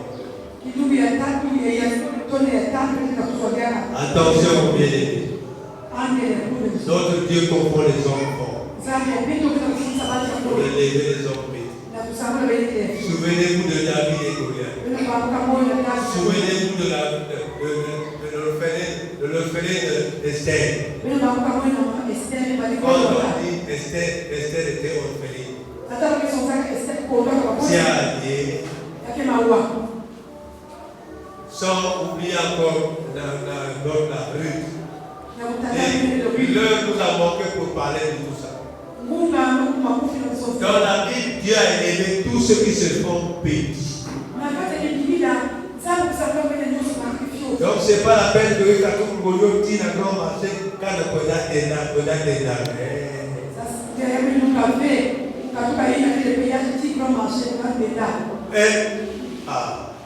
Speaker 1: attention, bien-aimés. Notre Dieu comprend les enfants. Pour élever les hommes. Souvenez-vous de David et Goliath. Souvenez-vous de l'orpheline d'Esther. Quand on dit Esther était orpheline. C'est allié. Sans oublier encore la rue. Et l'heure nous a manqué pour parler de tout ça. Dans la Bible, Dieu a élevé tous ceux qui se font petits. Donc ce n'est pas la peine de faire comme le petit dans le grand marché quand le produit est là.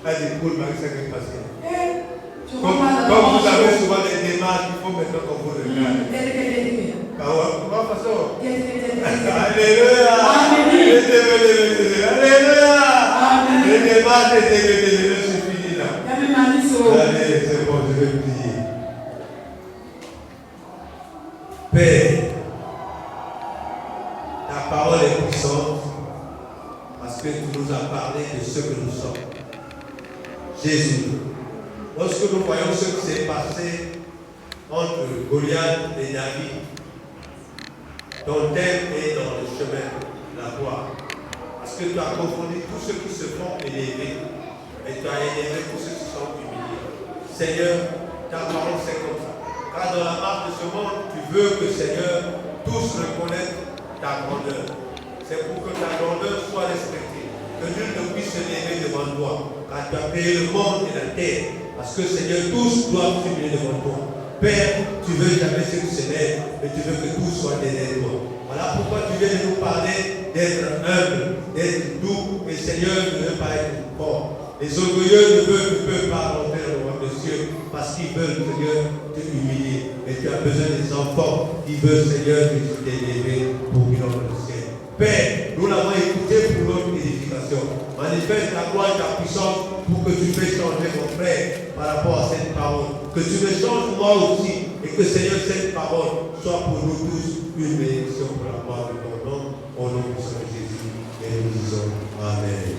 Speaker 1: Elle est cool, Marie, c'est que passé. Comme vous avez souvent des démarches, il faut maintenant qu'on vous regarde. Alléluia. Alléluia. Les démarches étaient finies là. Allez, c'est bon, je vais prier. Père, ta parole est puissante parce que tu nous as parlé de ce que nous sommes. Jésus, lorsque nous voyons ce qui s'est passé entre Goliath et David, ton thème est dans le chemin de la gloire. Parce que tu as confondu tous ceux qui se font élever et tu as élevé tous ceux qui sont humiliés. Seigneur, ta parole c'est comme ça. Car dans la marche de ce monde, tu veux que, Seigneur, tous reconnaissent ta grandeur. C'est pour que ta grandeur soit respectée. Que nul ne puisse se lever devant toi. Car tu as créé le monde et la terre. Parce que, Seigneur, tous doivent s'humilier devant toi. Père, tu veux jamais ceux qui se lèvent, mais tu veux que tous soient derrière toi. Voilà pourquoi tu viens de nous parler d'être humble, d'être doux. Et Seigneur, ne veut pas être fort. Les orgueilleux ne peuvent pas rentrer au royaume des cieux parce qu'ils veulent, Seigneur, te humilier. Mais tu as besoin des enfants qui veulent, Seigneur, t'élever pour qu'ils entrent au ciel. Père, nous l'avons écouté pour notre édification. Manifeste ta gloire et ta puissance pour que tu fasses changer mon frère par rapport à cette parole. Que tu me changes moi aussi et que, Seigneur, cette parole soit pour nous tous une bénédiction pour la gloire de ton nom. Au nom de Jésus. Et nous disons Amen.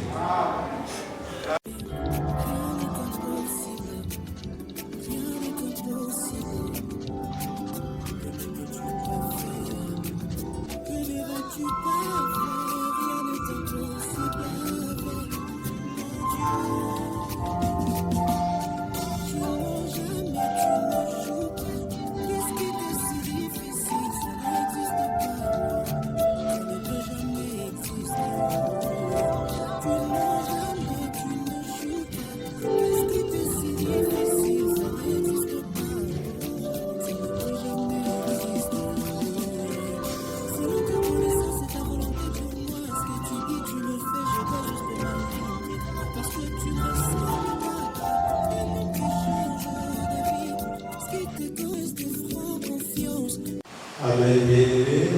Speaker 1: Amen, bien-aimés.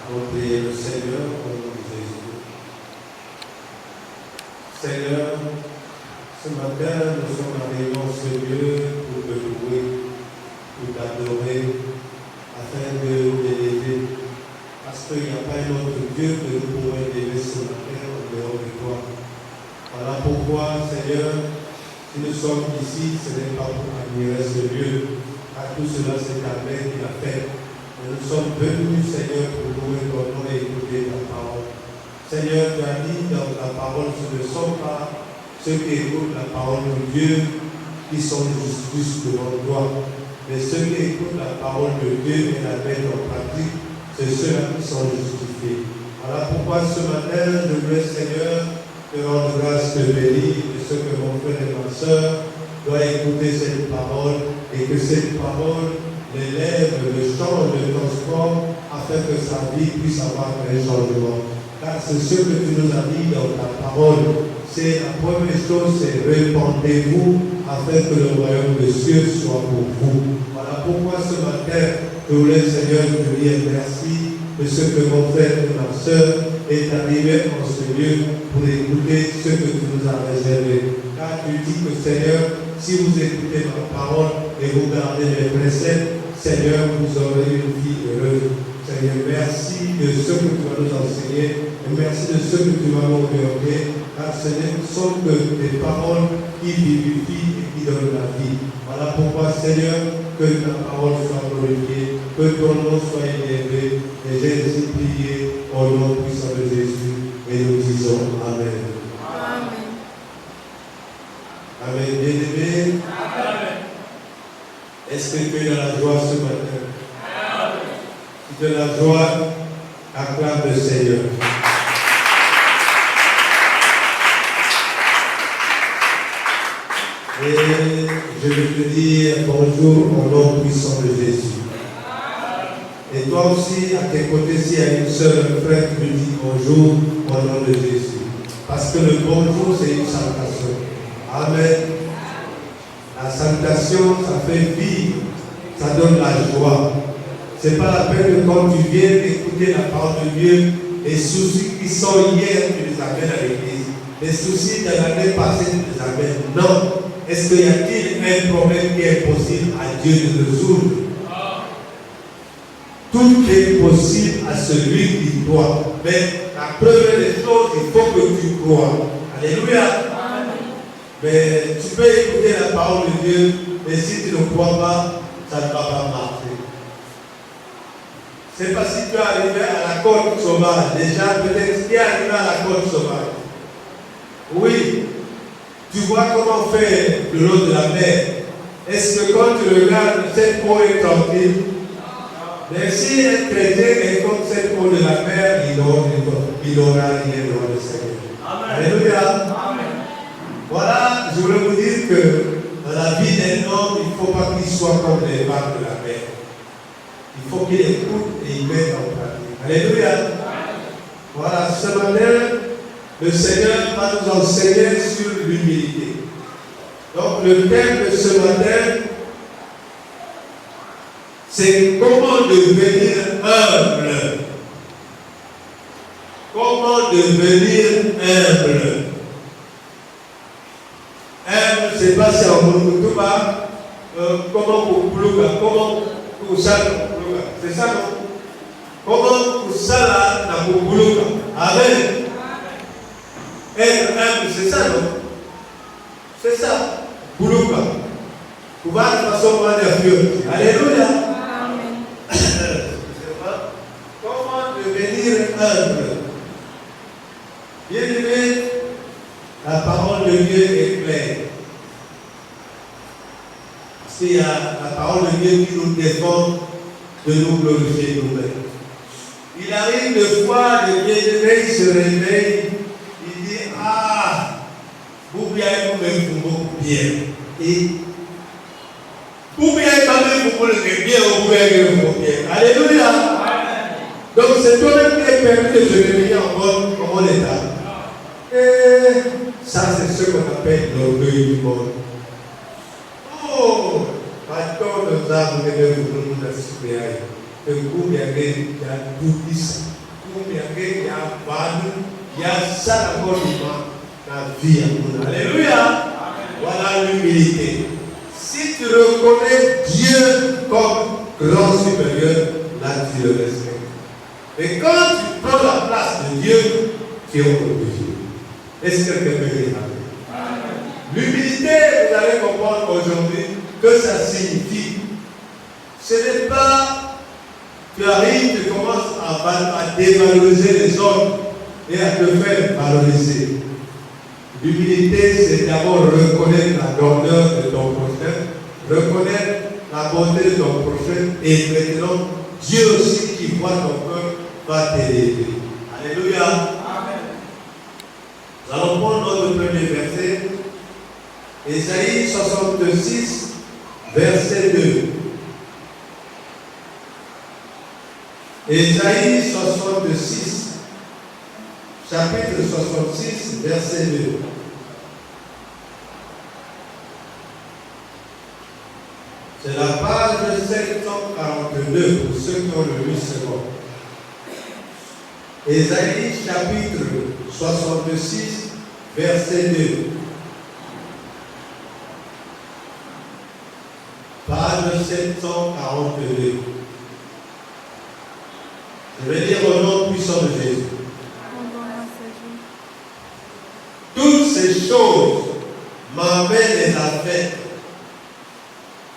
Speaker 1: Allons prier le Seigneur au nom de Jésus. Seigneur, ce matin, nous sommes arrivés dans ce lieu pour te louer, pour t'adorer, afin de t'élever. Parce qu'il n'y a pas un autre Dieu que nous pourrons élever ce matin en dehors de toi. Voilà pourquoi, Seigneur, si nous sommes ici, ce n'est pas pour admirer ce lieu. À tout cela, c'est ta main qui l'a fait. Et nous sommes venus, Seigneur, pour louer ton nom et écouter ta parole. Seigneur, tu as dit dans ta parole, ce ne sont pas ceux qui écoutent la parole de Dieu qui sont justes devant toi, mais ceux qui écoutent la parole de Dieu et la mettent en pratique, c'est ceux-là qui sont justifiés. Voilà pourquoi ce matin, je veux, Seigneur, te rendre grâce, te bénir, de ce que mon frère et ma soeur doivent écouter cette parole et que cette parole l'élève, le change, le transforme afin que sa vie puisse avoir un changement. Car c'est ce que tu nous as dit dans ta parole. C'est la première chose, c'est répandez-vous afin que le royaume des cieux soit pour vous. Voilà pourquoi ce matin, je voulais, Seigneur, te dire merci de ce que mon frère et ma soeur est arrivé en ce lieu pour écouter ce que tu nous as réservé. Car tu dis que, Seigneur, si vous écoutez ma parole et vous gardez mes préceptes, Seigneur, vous aurez une vie heureuse. Seigneur, merci de ce que tu vas nous enseigner et merci de ce que tu vas nous orienter, car ce ne sont que des paroles qui vivifient et qui donnent la vie. Voilà pourquoi, Seigneur, que ta parole soit glorifiée, que ton nom soit élevé, et j'ai ainsi prié au nom puissant de Jésus, et nous disons Amen.
Speaker 2: Amen.
Speaker 1: Amen. Bien-aimé. Est-ce que tu es dans la joie ce matin? Si tu es dans la joie, acclame le Seigneur. Et je vais te dire bonjour au nom puissant de Jésus. Et toi aussi, à tes côtés, s'il y a une sœur, un frère qui me dit bonjour au nom de Jésus. Parce que le bonjour, c'est une salutation. Amen. La salutation, ça fait vivre, ça donne la joie. Ce n'est pas la peine que quand tu viens écouter la parole de Dieu, les soucis qui sont hier, tu les amènes à l'église. Les soucis de l'année passée, tu les amènes. Non. Est-ce qu'il y a-t-il un problème qui est possible à Dieu de résoudre? Tout est possible à celui qui croit. Mais la première des choses, il faut que tu crois. Alléluia. Mais tu peux écouter la parole de Dieu, mais si tu ne crois pas, ça ne va pas marcher. C'est pas si tu es arrivé à la côte sauvage. Déjà, peut-être qui est arrivé à la côte sauvage. Oui, Tu vois comment faire de l'eau de la mer. Est-ce que quand tu regardes, cette eau est tranquille? Mais si un chrétien est comme cette eau de la mer, il aura rien dans le Seigneur. Amen. Alléluia. Amen. Voilà, je voulais vous dire que dans la vie d'un homme, il ne faut pas qu'il soit comme les vagues de la mer. Il faut qu'il écoute et il mette en pratique. Alléluia. Voilà, ce matin, le Seigneur va nous enseigner sur l'humilité. Donc, le thème de ce matin, c'est comment devenir humble. Comment devenir humble. Humble, c'est pas si on veut tout bas. Comment pour ça, c'est ça, non? Comment pour ça, là, na Amen. Être humble, c'est ça, non? C'est ça. Boulouka. Pouvoir de façon moins nerveuse. Alléluia. Amen. Comment devenir humble? Bien aimé, la parole de Dieu est claire. Parce qu'il y a la parole de Dieu qui nous défend de nous glorifier nous-mêmes. Il arrive de fois, le bien-aimé, il se réveille, il dit, ah, vous bien vous-même, vous bien. Et vous bien quand même, vous le bien, vous bien. Alléluia. Donc c'est toi-même qui est permis de se réveiller en bon état. Et ça, c'est ce qu'on appelle l'orgueil du monde. Oh, quand nos âmes nous assurer, que vous bien il y a tout ça. Vous bien il y a vanne, il y a ça d'abord la vie à nous. Alléluia. Voilà l'humilité. Si tu reconnais Dieu comme grand supérieur, là tu le respectes. Mais quand tu prends la place de Dieu, tu es obligé. Est-ce que quelqu'un peut dire amen? L'humilité, vous allez comprendre aujourd'hui que ça signifie. Ce n'est pas, tu arrives, tu commences à dévaloriser les autres et à te faire valoriser. L'humilité, c'est d'abord reconnaître la grandeur de ton prochain, reconnaître la bonté de ton prochain et maintenant, Dieu aussi qui voit ton cœur va t'aider. Alléluia. Amen. Nous allons prendre notre premier verset. Ésaïe 66, verset 2. Ésaïe 66, chapitre 66, verset 2. C'est la page 742 pour ceux qui ont le 8 secondes. Ésaïe chapitre 66, verset 2. Page 742. Je vais dire au nom puissant de Jésus. Toutes ces choses m'amènent les affaires.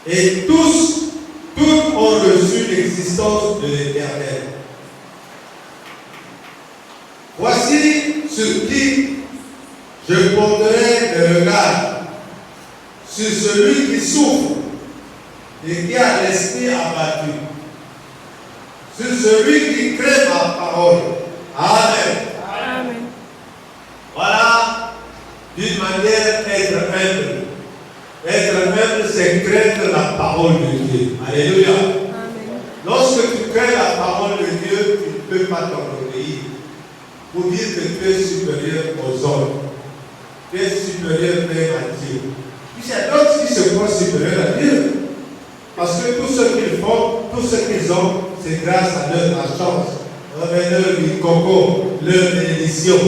Speaker 1: Et toutes ont reçu l'existence de l'Éternel. Voici sur qui je porterai le regard, sur celui qui souffre et qui a l'esprit abattu, sur celui qui crée ma parole. Amen. Amen. Voilà, d'une manière, être humble. Être humble, c'est craindre la parole de Dieu. Alléluia. Amen. Lorsque tu crains la parole de Dieu, tu ne peux pas t'obéir. Pour dire que tu es supérieur aux hommes. Tu es supérieur même à Dieu. Puis il y a d'autres qui se croient supérieurs à Dieu. Parce que tout ce qu'ils font, tout ce qu'ils ont, c'est grâce à leur chance. Leur du coco, leur bénédiction.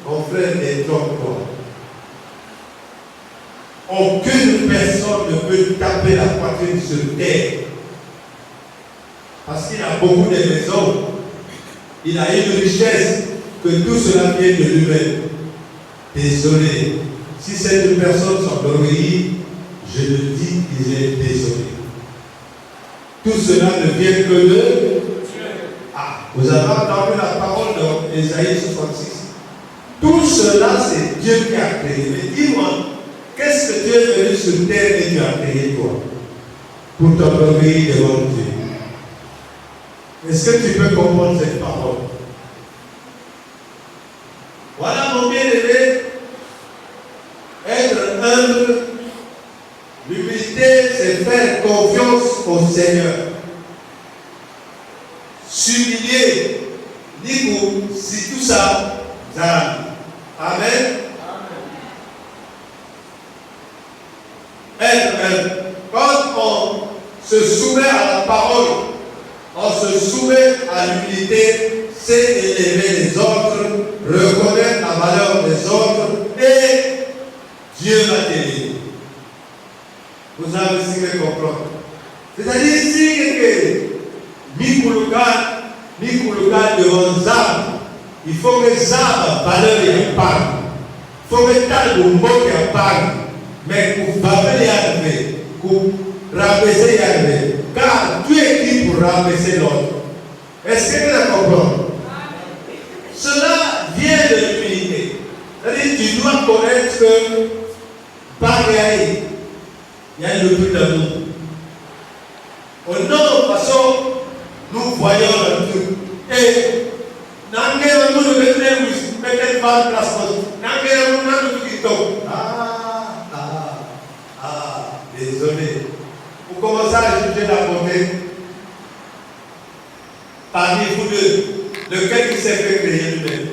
Speaker 1: Mon frère est trompe-toi. Aucune personne ne peut taper la poitrine sur terre. Parce qu'il a beaucoup de maisons. Il a une richesse que tout cela vient de lui-même. Désolé. Si cette personne s'enorgueillit, je le dis qu'il est désolé. Tout cela ne vient que de Dieu. Ah, vous avez entendu la parole d'Ésaïe 66. Tout cela, c'est Dieu qui a créé. Mais dis-moi, est-ce que tu es venu sur terre et tu as créé toi pour t'obéir devant Dieu? Est-ce que tu peux comprendre cette parole? Voilà mon bien-aimé, être humble, l'humilité, c'est faire confiance au Seigneur. S'humilier, si tout ça, ça. Amen. Être humble. Quand on se soumet à la parole, on se soumet à l'humilité, c'est élever les autres, reconnaître la valeur des autres et Dieu va t'aider. Vous avez aussi que comprendre. C'est-à-dire si Mikuluka devant Zab, il faut que Zab valeur et parle. Il faut que Tal de Mbok parle. Mais pour Babel y arriver, pour rabaisser y arriver. Car tu es qui pour rabaisser l'autre? Est-ce que tu comprends? Cela vient de l'humilité. C'est-à-dire tu dois connaître que pareil, il y a le but d'amour. Au nom de façon, nous voyons le truc. Et désolé. Vous commencez à juger la beauté. Parmi vous deux, lequel qui s'est fait créer lui-même?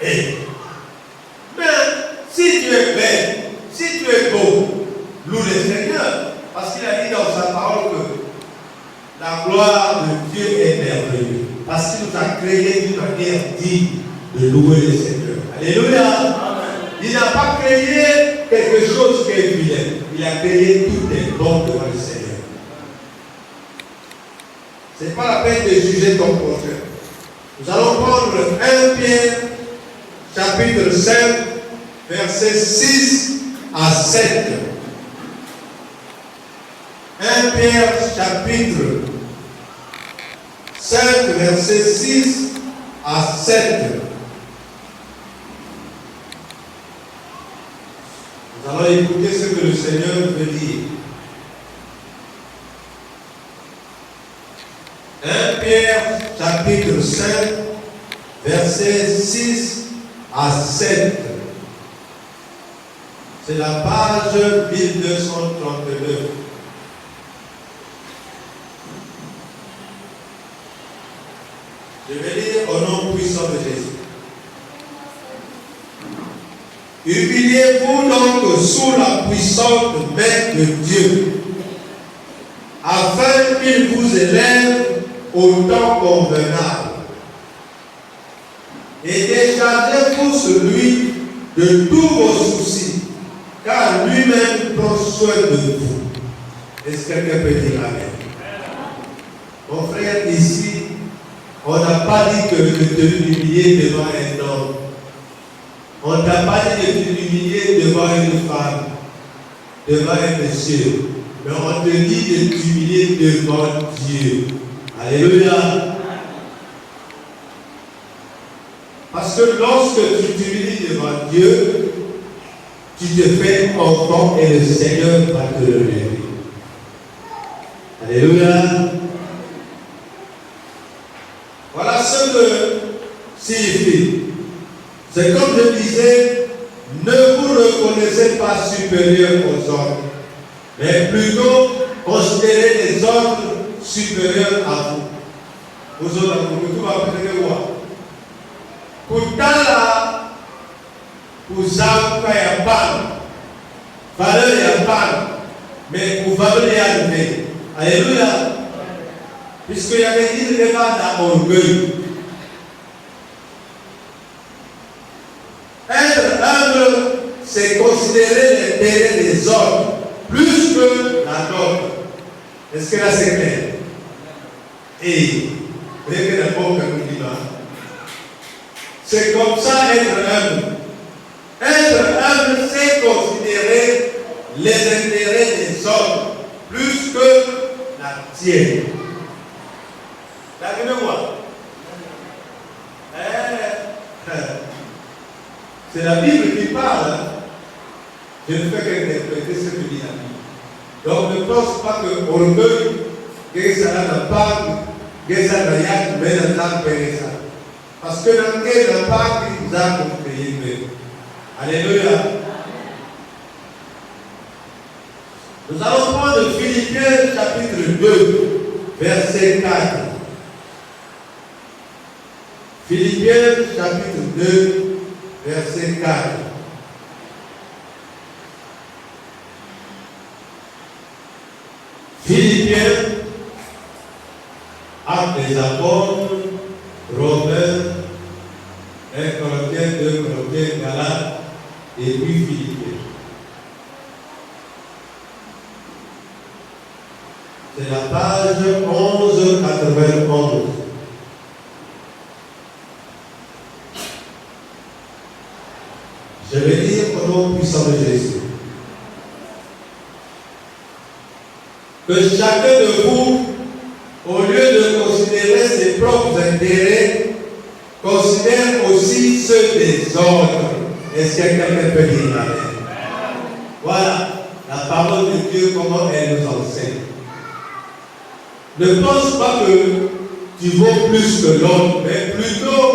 Speaker 1: Mais si tu es belle, si tu es beau, loue le Seigneur. Parce qu'il a dit dans sa parole que la gloire de Dieu est merveilleuse. Parce qu'il nous a créés d'une manière digne de louer le Seigneur. Alléluia. Amen. Il n'a pas créé quelque chose qui est vilain. Il a créé tout est bon devant le Seigneur. Ce n'est pas la peine de juger ton prochain. Nous allons prendre 1 Pierre, chapitre 5, versets 6 à 7. 1 Pierre, chapitre 5, versets 6 à 7. Nous allons écouter ce que le Seigneur veut dire. 1 Pierre, chapitre 5, versets 6 à 7. C'est la page 1232. Je vais lire au nom puissant de Jésus. Humiliez-vous donc sous la puissante main de Dieu, afin qu'il vous élève au temps convenable. Et déchargez-vous sur lui de tous vos soucis, car lui-même prend soin de vous. Est-ce que quelqu'un peut dire amen? Mon frère, ici, on n'a pas dit que de t'humilier devant un homme. On ne t'a pas dit de t'humilier devant une femme, devant un monsieur. Mais on te dit de t'humilier devant Dieu. Alléluia. Parce que lorsque tu t'humilies devant Dieu, tu te fais enfant et le Seigneur va te le lever. Alléluia. Voilà ce que signifie. C'est comme je disais, ne vous reconnaissez pas supérieur aux autres, mais plutôt considérez les autres supérieurs à vous. Aux autres, vous pouvez voir. Pour Tala, pour Zambouka, il y a pas. Valeur, il y a pas. Mais pour valeur, il y a levé. Alléluia. Puisqu'il y avait dit de pas d'orgueil. Être humble, c'est considérer l'intérêt des autres plus que la nôtre. Est-ce que là c'est clair? Et, vous voyez que d'abord, comme on dit là, c'est comme ça être humble. Être humble, c'est considérer les intérêts des autres plus que la tienne. Regardez-moi. C'est la Bible qui parle. Je ne fais qu'interpréter ce que dit la Bible. Donc ne pense pas que orgueil, que ça n'a pas, que ça n'a pas, mais ça n'a pas. Parce que dans quel n'a pas qui nous a créé. Alléluia. Nous allons prendre Philippiens chapitre 2, verset 4. Philippiens chapitre 2, verset 4. Philippiens, Actes des Apôtres, Romains, 1 Corinthiens, 2 Corinthiens, Galates, et puis Philippiens. C'est la page 1191. Je vais lire au nom puissant de Jésus. Que chacun de vous, au lieu de considérer ses propres intérêts, considère aussi ceux des autres. Est-ce que quelqu'un peut dire amen? Voilà la parole de Dieu, comment elle nous enseigne. Ne pense pas que tu vaux plus que l'autre, mais plutôt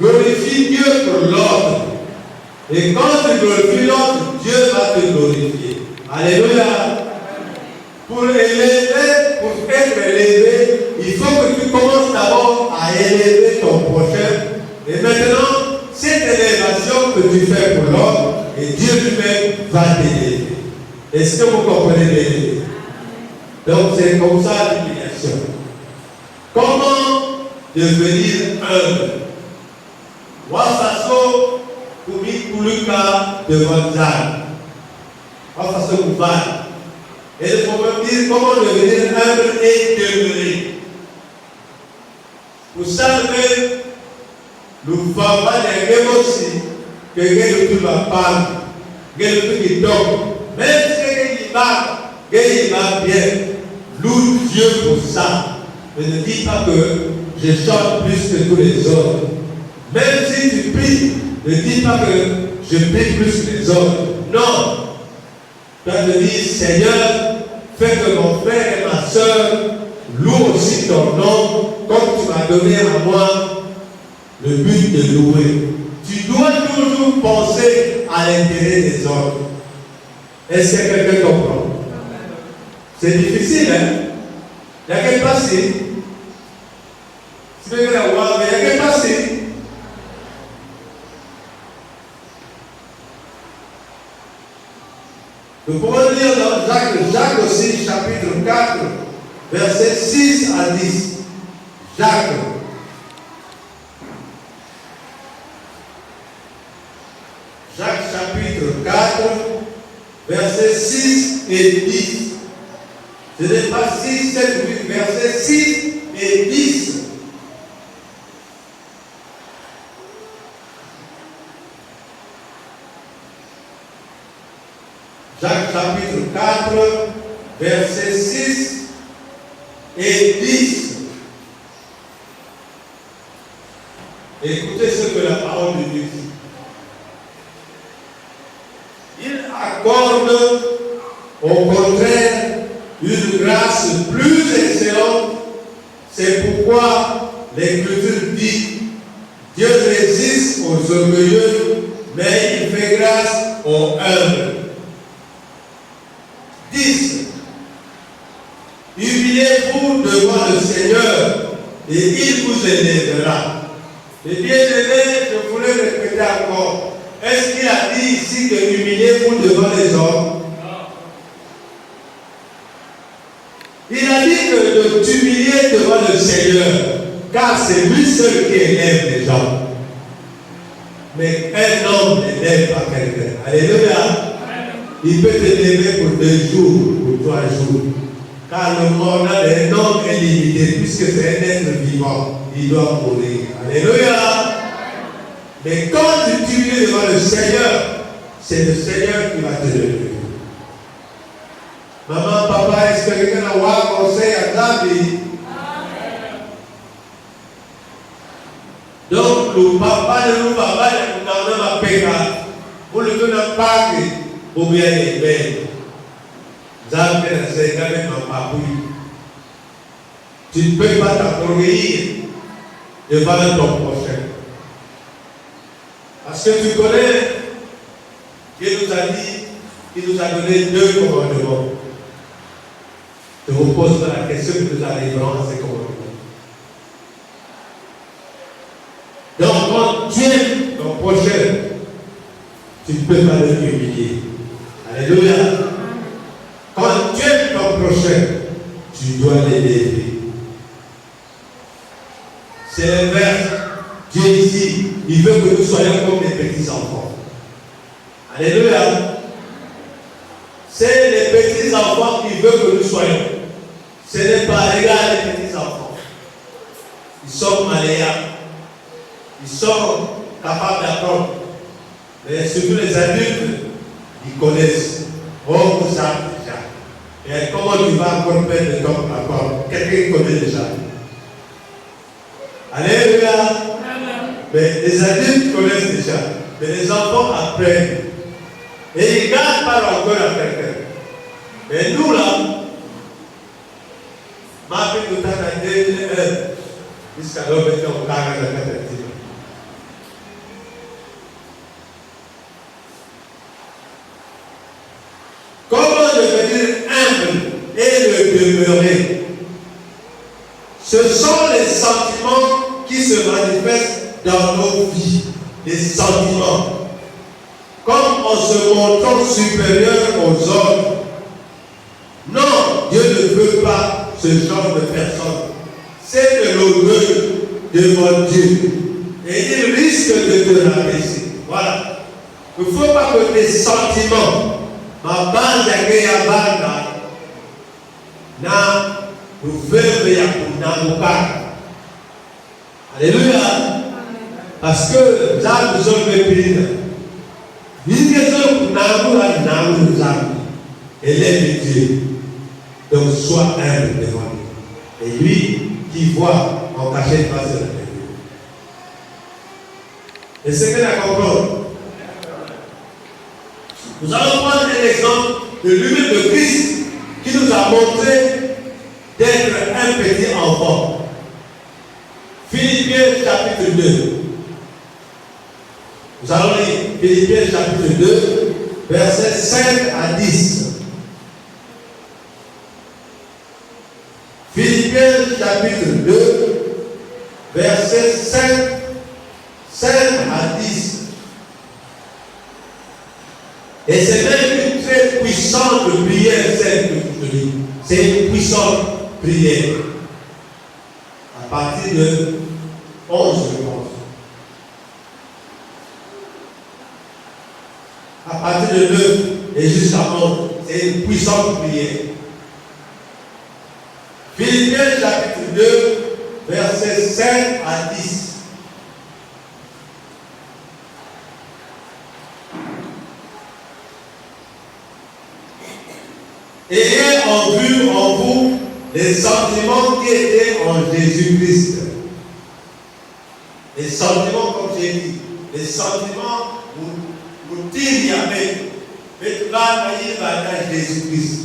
Speaker 1: glorifie Dieu pour l'autre. Et quand tu glorifies l'autre, Dieu va te glorifier. Alléluia. Pour être élevé, il faut que tu commences d'abord à élever ton prochain. Et maintenant, cette élévation que tu fais pour l'autre, et Dieu lui-même va t'élever. Est-ce que vous comprenez bien? Donc c'est comme ça l'humiliation. Comment devenir humble? Moi, façon pour le cas de votre âme. Moi, façon pour faire. Et il faut me dire comment devenir humble et demeurer. Pour ça, nous ne faisons pas des rêves aussi que quelqu'un va parler, quelqu'un qui tombe. Même si quelqu'un va bien, loue Dieu pour ça. Mais ne dis pas que je chante plus que tous les autres. Même si tu pries, ne dis pas que je prie plus que les autres. Non. Tu vas te dire, Seigneur, fais que mon frère et ma soeur louent aussi ton nom, comme tu m'as donné à moi le but de louer. Tu dois toujours penser à l'intérêt des autres. Est-ce que quelqu'un comprend? C'est difficile, hein? Il y a qu'à passer. C'est bien la voir, mais il y a qu'à passer. Nous pouvons lire dans Jacques aussi, chapitre 4, versets 6 à 10. Jacques. Jacques chapitre 4, versets 6 et 10. Ce n'est pas 6, 7, 8, versets 6 et 10. Jacques chapitre 4, versets 6 et 10. Écoutez ce que la parole de Dieu dit. Il accorde au contraire une grâce plus excellente. C'est pourquoi l'Écriture dit: Dieu résiste aux orgueilleux, mais il fait grâce aux humbles. 10. Humiliez-vous devant le Seigneur et il vous élèvera. Et bien aimé, je voulais répéter encore. Est-ce qu'il a dit ici que humiliez-vous devant les hommes? Il a dit que de t'humilier devant le Seigneur, car c'est lui seul qui élève les gens. Mais un homme n'élève pas quelqu'un. Alléluia. Il peut t'élever pour 2 jours, pour 3 jours. Car le monde d'un homme est limité, puisque c'est un être vivant. Il doit mourir. Alléluia. Mais quand tu t'humilies devant le Seigneur, c'est le Seigneur qui va te lever. Maman, papa, est-ce que quelqu'un a un conseil à David? Donc, le papa de nous, papa, nous n'avons pas payé. Pour le donner pas. ou bien les belles. C'est quand même un papouille. Tu ne peux pas t'orgueillir devant ton prochain. Parce que tu connais qu'il nous a dit, qu'il nous a donné 2 commandements. Je vous pose la question que nous arriverons à ces commandements. Donc, quand tu aimes ton prochain, tu ne peux pas le humilier. Alléluia. Quand tu aimes ton prochain, tu dois l'élever. C'est l'inverse. Dieu ici, il veut que nous soyons comme des petits enfants. Alléluia. C'est les petits enfants qui veulent que nous soyons. Ce n'est pas égal les petits enfants. Ils sont malléables. Ils sont capables d'apprendre. Mais surtout les adultes, ils connaissent. Oh, vous savez déjà. Et comment tu vas encore perdre le temps encore? Quelqu'un connaît déjà. Alléluia. Mais les adultes connaissent déjà. Mais les enfants apprennent. Et ils gardent par encore à quelqu'un. Mais nous là, ma fille tout à l'heure, jusqu'à l'heure, on garde la cathédrale. Comment devenir humble et le demeurer? Ce sont les sentiments qui se manifestent dans nos vies. Les sentiments. Comme en se montrant supérieur aux autres. Non, Dieu ne veut pas ce genre de personne. C'est de l'orgueil devant Dieu. Et il risque de te rabaisser. Voilà. Il ne faut pas que tes sentiments, ma bande à banda, na nous faisons alléluia. Parce que là, nous sommes pays. Élève Dieu. Donc, sois humble devant lui. Et lui qui voit en cachette va se révéler. Et c'est que la comprendre. Nous allons prendre un exemple de lui-même de Christ qui nous a montré d'être un petit enfant. Philippiens chapitre 2. Nous allons lire Philippiens chapitre 2, versets 5 à 10. Philippiens chapitre 2, versets 5 à 10. Et c'est même une très puissante prière, celle que je te dis. C'est une puissante prière. À partir de 11, je pense. À partir de 9 et jusqu'à 11, c'est une puissante prière. Philippiens chapitre 2, versets 5 à 10. Ayez en vue en vous les sentiments qui étaient en Jésus-Christ. Les sentiments, comme j'ai dit, les sentiments vous tirent Yahvé, mais tu vas à Jésus-Christ.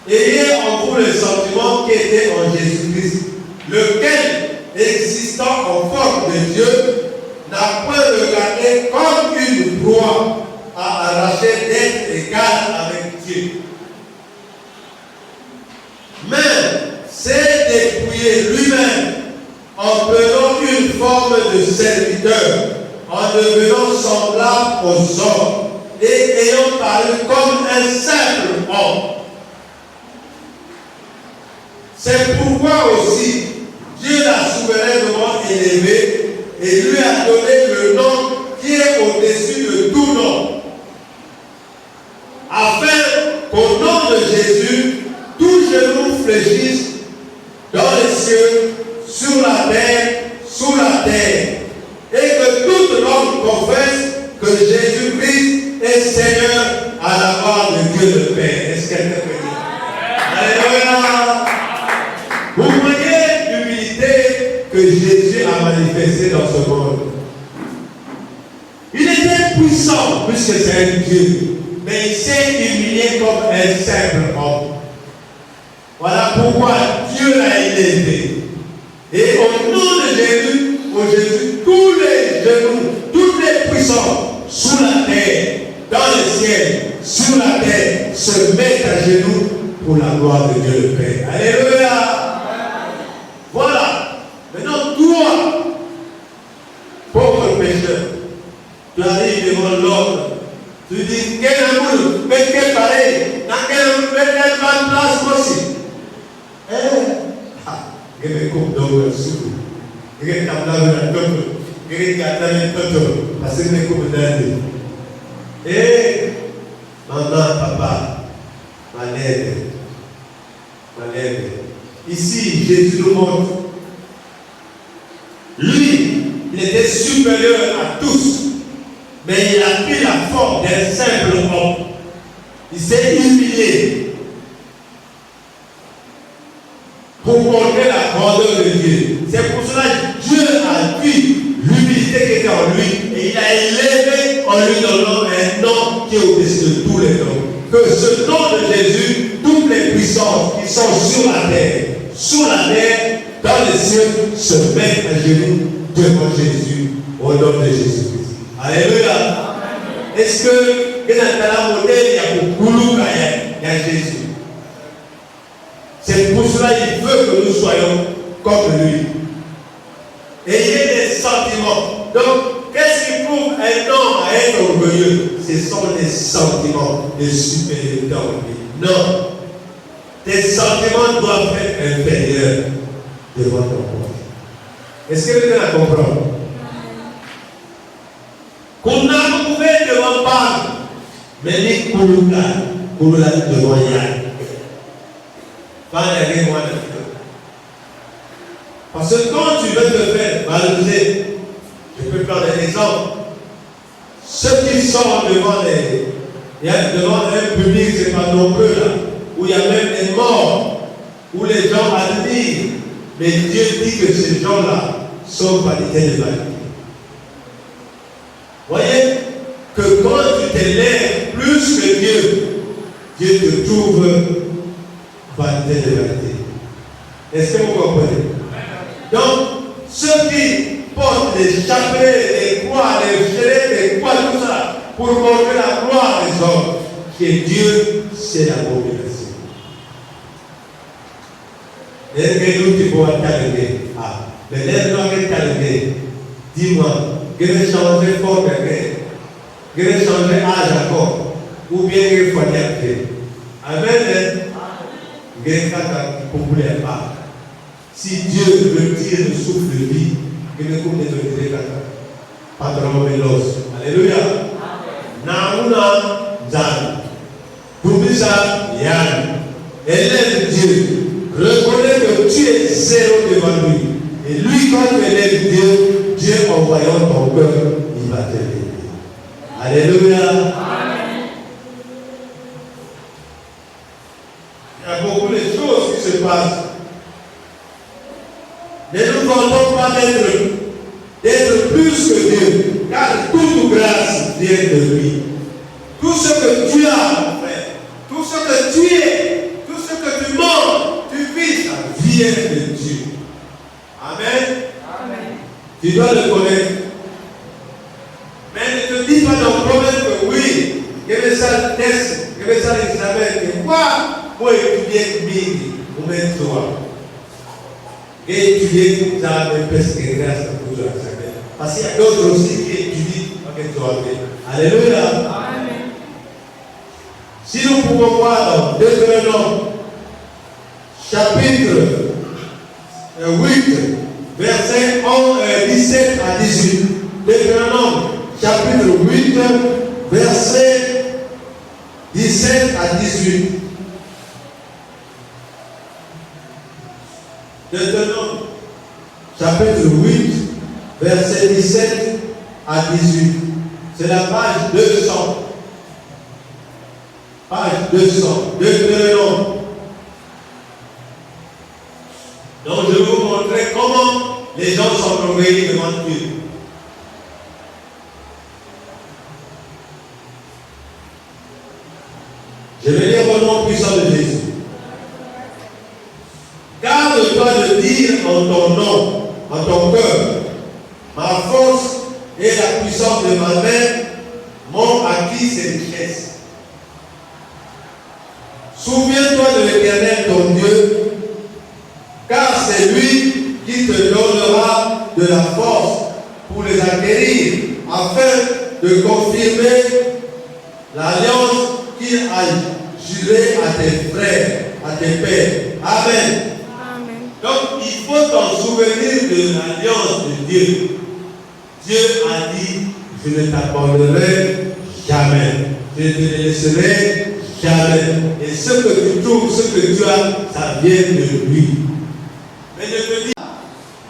Speaker 1: Ayez en vous les sentiments qui étaient en Jésus-Christ, lequel, existant en forme de Dieu, n'a point regardé comme une proie à arracher d'être égal avec Dieu. Mais s'est dépouillé lui-même en prenant une forme de serviteur, en devenant semblable aux hommes et ayant paru comme un simple homme. C'est pourquoi aussi Dieu l'a souverainement élevé et lui a donné le nom qui est au-dessus de tout nom, afin qu'au nom de Jésus, tout genou fléchisse dans les cieux, sur la terre, sous la terre, et que toute langue confesse que Jésus-Christ est Seigneur à la gloire de Dieu le Père. Est-ce qu'elle peut dire? Alléluia! Vous voyez l'humilité que Jésus a manifestée dans ce monde. Il était puissant. puissant, puisque c'est un Dieu. Mais il s'est humilié comme un simple homme. Voilà pourquoi Dieu l'a élevé. Et au nom de Jésus, tous les genoux, toutes les puissances, sous la terre, dans le ciel, sur la terre, se mettent à genoux pour la gloire de Dieu le Père. Alléluia. Voilà. Maintenant, toi, pauvre pécheur, tu arrives devant l'homme, tu dis, quel amour, mais quel pareil, dans quel amour, mais quelle bonne place moi aussi. Je vais couper dans le sou. Je vais t'appeler un peu. Je vais t'appeler un peu. Parce que je vais couper dans le. Et maman, papa, ma lèvre. Ici, Jésus nous montre. Lui, il était supérieur à tous. Mais il a pris la forme d'un simple homme. Il s'est humilié pour montrer la grandeur de Dieu. C'est pour cela que Dieu a vu l'humilité qui était en lui et il a élevé en lui donnant un nom qui est au-dessus de tous les noms. Que ce nom de Jésus, toutes les puissances qui sont sur la terre, dans les cieux, se mettent à genoux devant Jésus, au nom de Jésus-Christ. Alléluia. Est-ce que dans la modèle, il y a beaucoup il y a Jésus? C'est pour cela qu'il veut que nous soyons comme lui. Ayez des sentiments. Donc, qu'est-ce qui prouve un homme à être orgueilleux? Ce sont les sentiments de supériorité en lui. Non. Tes sentiments doivent être inférieurs devant ton proche. Est-ce que vous allez comprendre? Qu'on a trouvé devant Pâques, mais les Kouloula devant Yann. Parce que quand tu veux te faire valoriser, je peux prendre un exemple. Ceux qui sont devant un public, c'est pas nombreux là, où il y a même des morts, où les gens admirent. Mais Dieu dit que ces gens-là sont vanité de vanité. Voyez que quand tu t'élèves plus que Dieu te trouve vanité de vanité. Est-ce que vous comprenez? Donc, ceux qui portent des chapelets, des croix, des gilets, des croix, tout ça, pour montrer la gloire des hommes, que Dieu, c'est l'abomination. Est-ce que nous, tu pourras calmer? Ah, mais laisse-moi calmer. Dis-moi, je vais changer forme, je vais changer âge encore, ou bien je vais faire quelque. Amen. Je vais faire populaire pas. Si Dieu retire le souffle de vie, il ne coupe les autorités patron Mélos. Alléluia. Naouna Zan. Toubisa Yann. Élève Dieu. Reconnais que tu es zéro devant lui. Et lui, quand tu élèves Dieu, Dieu en voyant ton cœur, il va te lever. Alléluia. Amen. Il y a beaucoup de choses qui se passent. Ne nous contentons pas d'être plus que Dieu, car toute grâce vient de lui. Tout ce que tu as, mon frère, tout ce que tu es, tout ce que tu manges, tu vis, ça vient de Dieu. Amen. Amen. Tu dois le connaître. Mais ne te dis pas dans le problème que oui, je vais ça le test, je vais ça l'examen, que quoi, moi étudier midi, ou même toi. Et étudier, ça va me presque grâce à toujours à chacun. Parce qu'il y a d'autres aussi qui étudient avec toi. Alléluia. Amen. Si nous pouvons voir dans Deutéronome, chapitre 8, versets 17 à 18. Deutéronome, chapitre 8, versets 17 à 18. Deutéronome, chapitre 8, verset 17 à 18. C'est la page 200. Page 200. Deutéronome. Donc je vais vous montrer comment les gens sont orgueilleux devant Dieu. maison, en ton cœur. Ma force et la puissance de ma main m'ont acquis ces richesses. Souviens-toi de l'Éternel, ton Dieu, car c'est lui qui te donnera de la force pour les acquérir, afin de confirmer l'alliance qu'il a jurée à tes frères, à tes pères. Amen.
Speaker 2: Amen.
Speaker 1: Donc, il faut t'en souvenir de l'alliance de Dieu. Dieu a dit, je ne t'abandonnerai jamais. Je ne te laisserai jamais. Et ce que tu trouves, ce que tu as, ça vient de lui. Mais je te dis,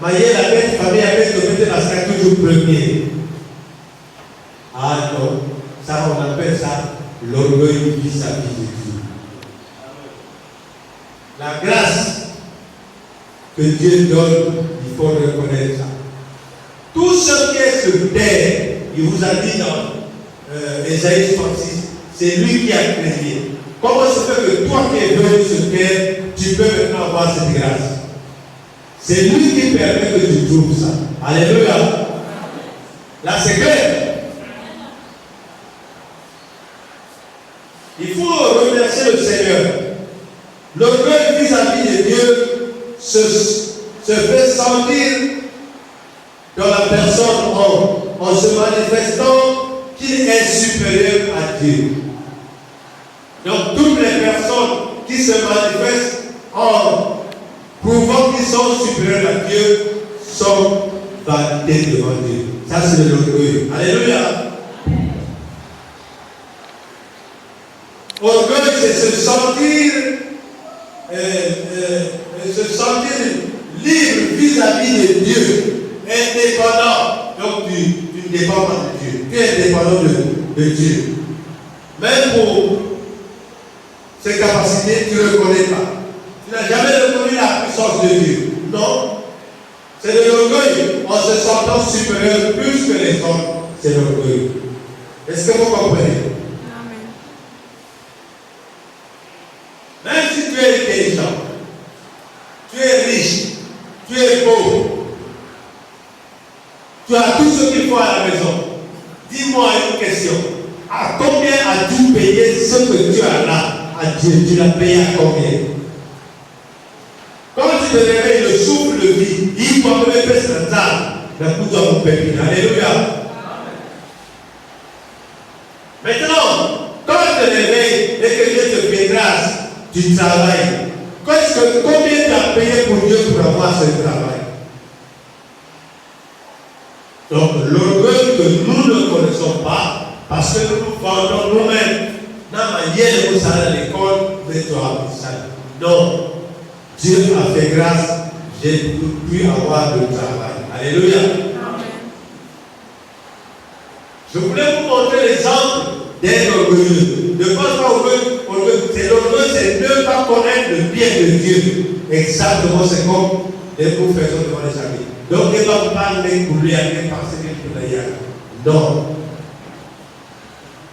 Speaker 1: mailler la belle famille avec te mettre la sac toujours premier. Ah non, ça on appelle ça l'orgueil vis-à-vis de Dieu. La grâce que Dieu donne, il faut reconnaître ça. Tout ce qui est sur terre, il vous a dit dans Ésaïe 66, c'est lui qui a créé. Comment se fait que toi qui es venu sur terre, tu peux maintenant avoir cette grâce? C'est lui qui permet que tu trouves ça. Alléluia. Là, c'est clair. Il faut remercier le Seigneur. L'orgueil vis-à-vis de Dieu se fait sentir dans la personne en se manifestant qu'il est supérieur à Dieu. Donc toutes les personnes qui se manifestent en prouvant qu'ils sont supérieurs à Dieu sont validés devant Dieu. Ça c'est l'orgueil. Alléluia. Orgueil, c'est se sentir libre vis-à-vis de Dieu, indépendant. Donc tu ne dépends pas de Dieu, tu es indépendant de Dieu. Même pour ses capacités, tu ne le connais pas. Tu n'as jamais reconnu la puissance de Dieu. Non. C'est de l'orgueil en se sentant supérieur plus que les autres. C'est l'orgueil. Est-ce que vous comprenez? Même si tu es intelligent, tu es riche, tu es beau, tu as tout ce qu'il faut à la maison. Dis-moi une question. À combien as-tu payé ce que tu as là à Dieu? Tu l'as payé à combien? Quand tu te réveilles, le souffle de vie, il faut me faire ça. La coupe de mon pépine. Alléluia. Maintenant, quand tu te réveilles et que Dieu te fait grâce, tu travailles. Combien tu as payé pour Dieu pour avoir ce travail? Donc, l'orgueil que nous ne connaissons pas, parce que nous vendons nous-mêmes, dans ma manière où ça à l'école, mais tu as ça. Non. Dieu a fait grâce, j'ai pu avoir le travail. Alléluia. Amen. Je voulais vous montrer l'exemple d'un orgueilleux. Ne pense pas orgueil. C'est l'orgueil, c'est ne pas connaître le bien de Dieu. Exactement, c'est comme les professeurs devant les amis. Donc, il ne va pas les couler à les penser que tu l'as. Non.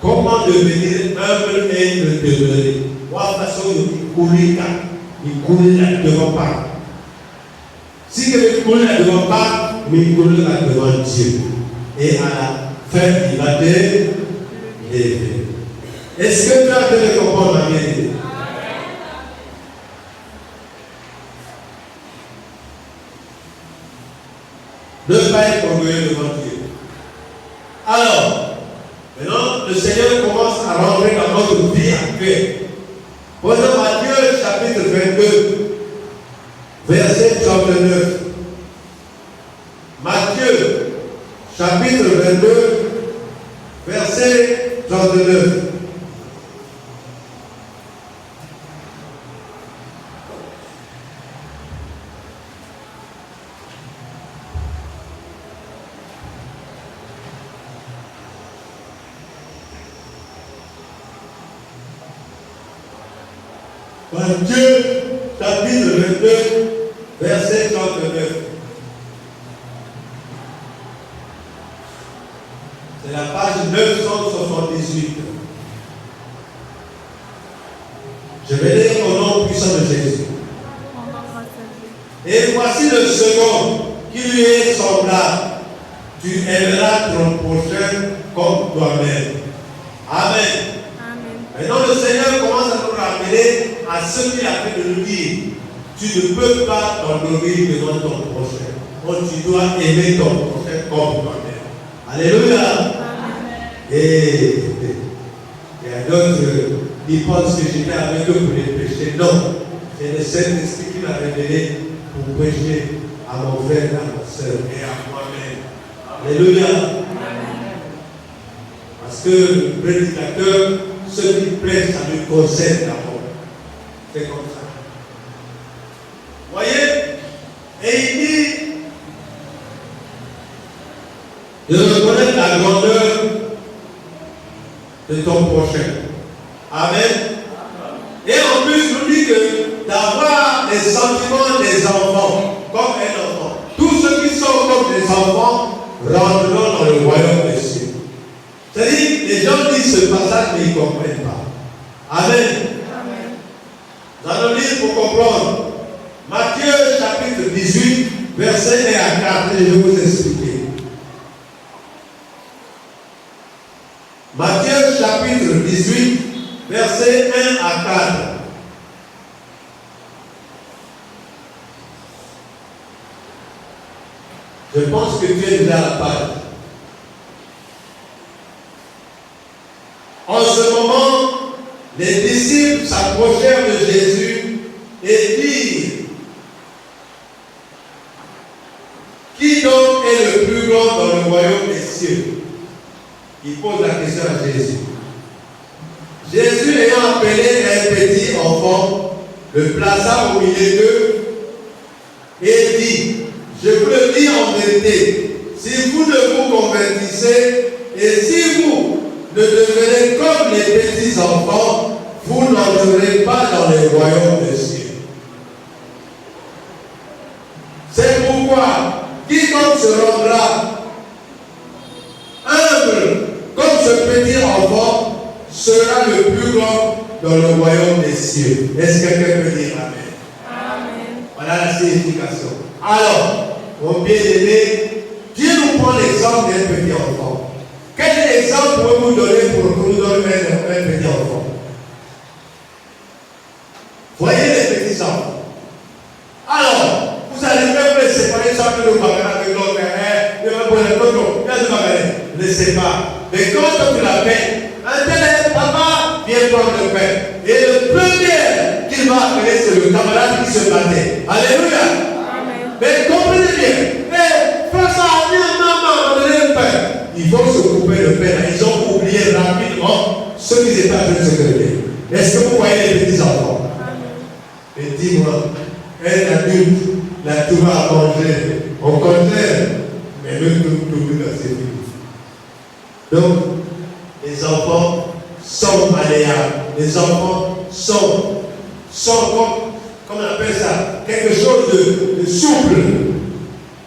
Speaker 1: Comment devenir humble et le demeurer? Moi, de toute façon, il coule là. Il coule là devant pas. Si quelqu'un coule là devant pas, mais il coule là devant Dieu. Et à la fin, il va te lever. Est-ce que tu as fait le comprendre la vérité? Ne pas être orgueilleux devant Dieu. Alors, maintenant, le Seigneur commence à rentrer dans notre vie actuelle. Prenons Matthieu chapitre 22, verset 39. Matthieu chapitre 22, verset 39. Matthieu, chapitre 22, verset 39. C'est la page 978. Je vais lire au nom puissant de Jésus. Et voici le second tu es semblable. Tu aimeras ton prochain comme toi-même. Amen. Maintenant, le Seigneur commence à nous ramener à ce qu'il a fait de nous dire. Tu ne peux pas t'honorer devant ton prochain. Donc, tu dois aimer ton prochain comme toi-même. Alléluia. Et il y a d'autres qui pensent que j'étais avec eux pour les prêcher. Non. C'est le Saint-Esprit qui m'a révélé pour prêcher à mon frère, à ma soeur et à moi-même. Alléluia. Parce que le prédicateur, ce qui prêche, ça lui concerne d'abord. C'est comme ça. Vous voyez? Et il dit de reconnaître la grandeur de ton prochain. Amen. Et en plus, je vous dis que d'avoir les sentiments des enfants, comme un enfant. Tous ceux qui sont comme des enfants rentreront dans le royaume des cieux. C'est-à-dire, les gens disent ce passage, mais ils ne comprennent pas. Amen. Nous allons lire pour comprendre. Matthieu chapitre 18, verset 1 à 4, et je vais vous expliquer. Matthieu chapitre 18, verset 1 à 4. Je pense que tu es déjà à la page. En ce moment, les disciples s'approchèrent de Jésus et dirent: qui donc est le plus grand dans le royaume des cieux? Il pose la question à Jésus. Jésus, ayant appelé un petit enfant, le plaça au milieu d'eux et dit: je vous le dis en vérité, si vous ne vous convertissez et si vous ne devenez comme les petits enfants, vous n'entrerez pas dans les royaumes des cieux. C'est pourquoi quiconque se rendra humble comme ce petit enfant sera le plus grand dans le royaume des cieux. Est-ce que quelqu'un peut dire Amen? Amen. Voilà la signification. Alors, mon bien-aimé, Dieu nous prend l'exemple d'un petit enfant. Quel exemple pouvez-vous donner pour nous donner un petit enfant? Voyez les petits enfants. Alors, vous allez même les séparer sans que le bagarre avec l'autre. Ne sais pas. Mais quand tu l'appelles, un tel papa vient prendre le pain. Et le premier qu'il va appeler, c'est le camarade qui se battait. Alléluia. Amen. Mais comprenez bien. Mais fais ça, maman, donnez le pain. Il faut se couper le pain. Ils ont oublié rapidement ce qu'ils étaient en train de se créer. Est-ce que vous voyez les petits enfants? Et dis-moi, un adulte, la trouve à manger, au contraire, mais même tout là, c'est fini. Donc, les enfants sont malléables. Les enfants sont comme on appelle ça, quelque chose de souple.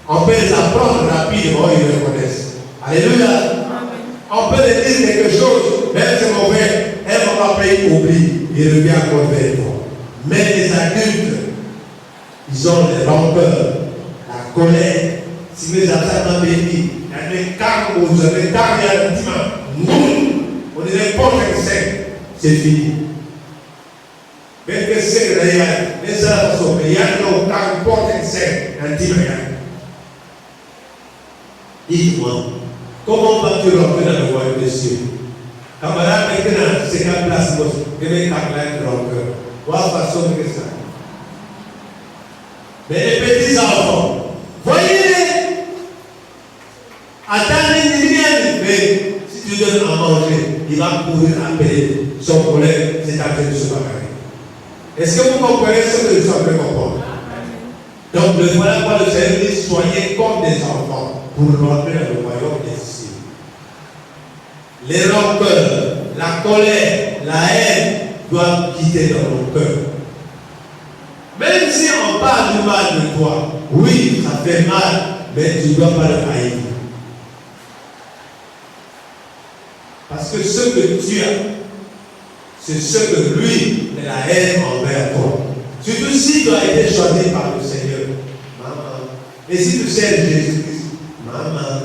Speaker 1: On peut les apprendre rapidement, ils le connaissent. Alléluia. On peut les dire quelque chose, même si c'est mauvais, un moment après il oublie, il revient à mauvais. Mais les adultes, ils ont les rancœurs, la colère. Si les enfants bénis, il y a des cartes, vous avez des cartes, il y a un dimanche. On dirait pas que c'est fini. Mais que c'est réel, les enfants sont payés, donc quand on porte un dimanche. Dites-moi, comment vas-tu rentrer dans le royaume des cieux? Camarade, maintenant, c'est quelle place, je vais t'appeler un rancœur. Voilà façon de ça. Mais les petits enfants, voyez, attendez, mais si tu donnes à manger, il va courir appeler son collègue, c'est à de se bagarrer. Est-ce que vous comprenez ce que je suis en train de comprendre? Donc, voilà pourquoi le Seigneur dit: soyez comme des enfants pour rentrer dans le royaume des cieux. Les rancœurs, la colère, la haine doivent quitter dans nos cœurs. Même si on parle du mal de toi, oui, ça fait mal, mais tu ne dois pas le haïr. Parce que ce que tu as, c'est ce que lui, il a haine envers toi. Surtout si tu as été choisi par le Seigneur. Maman, Et si tu sers Jésus-Christ, maman,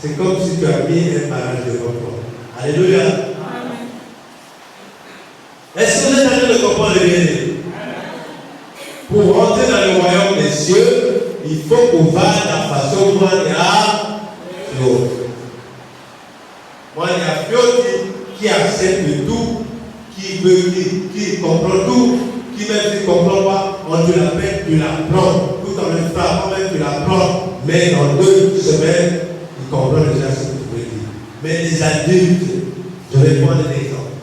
Speaker 1: c'est comme si tu as mis un barrage devant toi. Alléluia. Amen. Est-ce que vous êtes en train de comprendre le bien-aimé? Pour rentrer dans le royaume des cieux, il faut qu'on va de la façon dont il y a Fio. Moi, il y a Fio qui accepte tout, qui comprend tout, qui même s'il ne comprend pas, on te l'appelle, tu l'apprends. Tout en le frappant, même tu l'apprends. Mais en 2 semaines, il comprend déjà ce que tu veux dire. Mais les adultes, je vais prendre un exemple.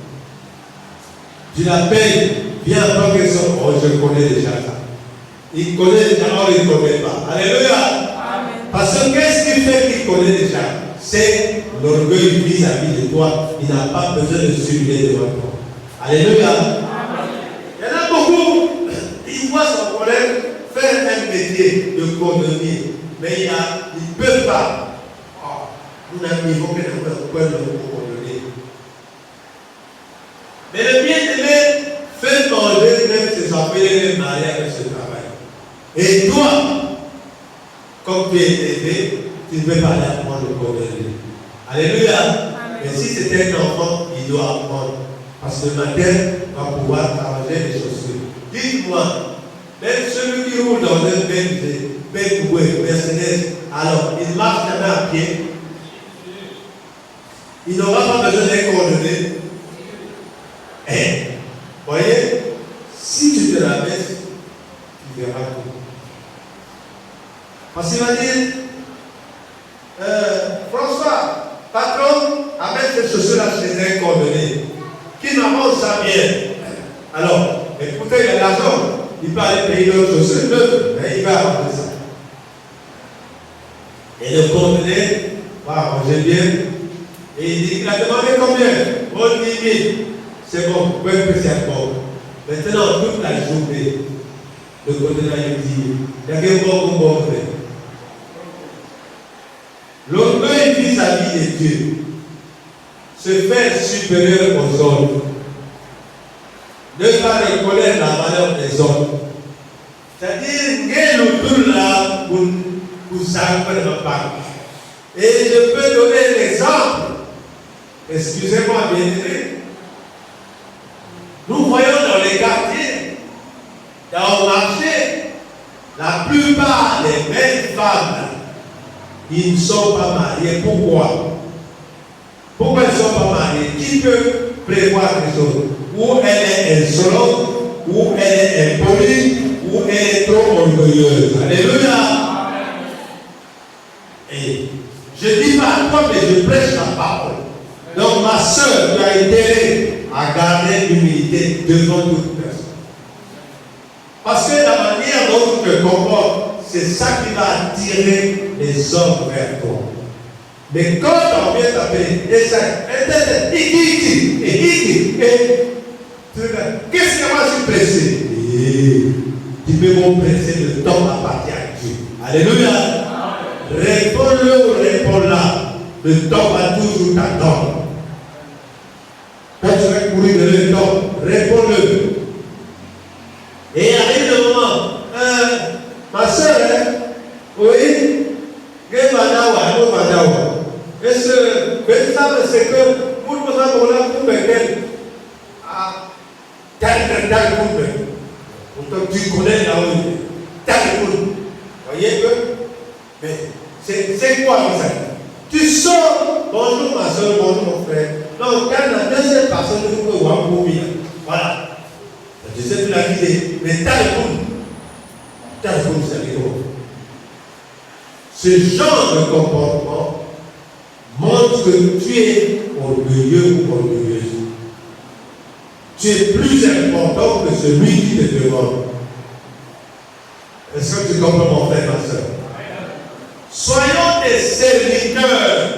Speaker 1: Tu l'appelles, viens en tant que son. Oh, je connais déjà ça. Il connaît déjà, or il ne connaît pas. Alléluia. Amen. Parce que qu'est-ce qui fait qu'il connaît déjà? C'est l'orgueil vis-à-vis de toi. Il n'a pas besoin de s'humilier devant toi. Alléluia. Amen. Il y en a beaucoup. Ils voient son collègue faire un métier de cordonnier. Mais il ne peut pas. Oh, nous avons niveau que nous pouvons cordonnier. Mais le bien-aimé fait manger même ses enfants et marier avec ce travail. Et toi, comme tu es élevé, tu ne peux pas aller apprendre le cordonnier. Alléluia. Amen. Mais si c'est un enfant, il doit apprendre. Parce que le matin, va pouvoir arranger les chaussures. Dites-moi, même celui qui roule dans un BMW, Mercedes, alors il marche jamais à pied. Il n'aura pas besoin d'un cordonnier. Eh, voyez, si tu te la baisses, tu verras tout. Parce qu'il va dire, François, patron, amène ces chaussures-là chez un cordonnier, qui n'avance ça bien. Alors, écoutez, il a l'argent, il peut aller payer d'autres chaussures neuves, mais il va arranger ça. Et le cordonnier va arranger bien, et il dit, il a demandé combien? Oh, 10 000. C'est bon, vous pouvez que c'est bon. Maintenant, toute la journée, le cordonnier dit, il y a quelque chose qu'on peut faire. L'orgueil vis-à-vis de Dieu se fait supérieur aux autres. Ne pas reconnaître la valeur des autres. C'est-à-dire, quel autour là pour ça ne pas. Et je peux donner l'exemple. Excusez-moi, bien aimé. Nous voyons dans les quartiers, dans le marché, la plupart des belles femmes, ils ne sont pas mariés. Pourquoi? Pourquoi ils ne sont pas mariés? Qui peut prévoir les choses? Ou elle est insolente, ou elle est impolie, ou elle est trop orgueilleuse. Alléluia. Et je ne dis pas à toi, mais je prêche la parole. Donc ma soeur, tu as intérêt à garder l'humilité devant toute personne. Parce que la manière dont tu te comportes, c'est ça qui va attirer les hommes vers toi. Mais quand on vient t'appeler, qu'est-ce que moi je suis pressé? Tu peux m'empresser, le temps appartient à Dieu. Alléluia. Réponds-le ou réponds-la. Le temps va toujours t'attendre. Quand tu vas courir de le temps, réponds-le. Et arrive le moment, ma soeur, oui, est-ce que c'est que pour nous avons là pour me pourtant tu connais là où voyez que mais c'est quoi ça? Tu sors, bonjour ma soeur, bonjour mon frère. Donc quand la deuxième personne nous peut voir pour bien. Voilà. Je sais plus la vie, mais t'as le c'est quoi? Ce genre de comportement montre que tu es orgueilleux ou orgueilleuse. Tu es plus important que celui qui te demande. Est-ce que tu comprends mon frère, ma soeur? Soyons des serviteurs.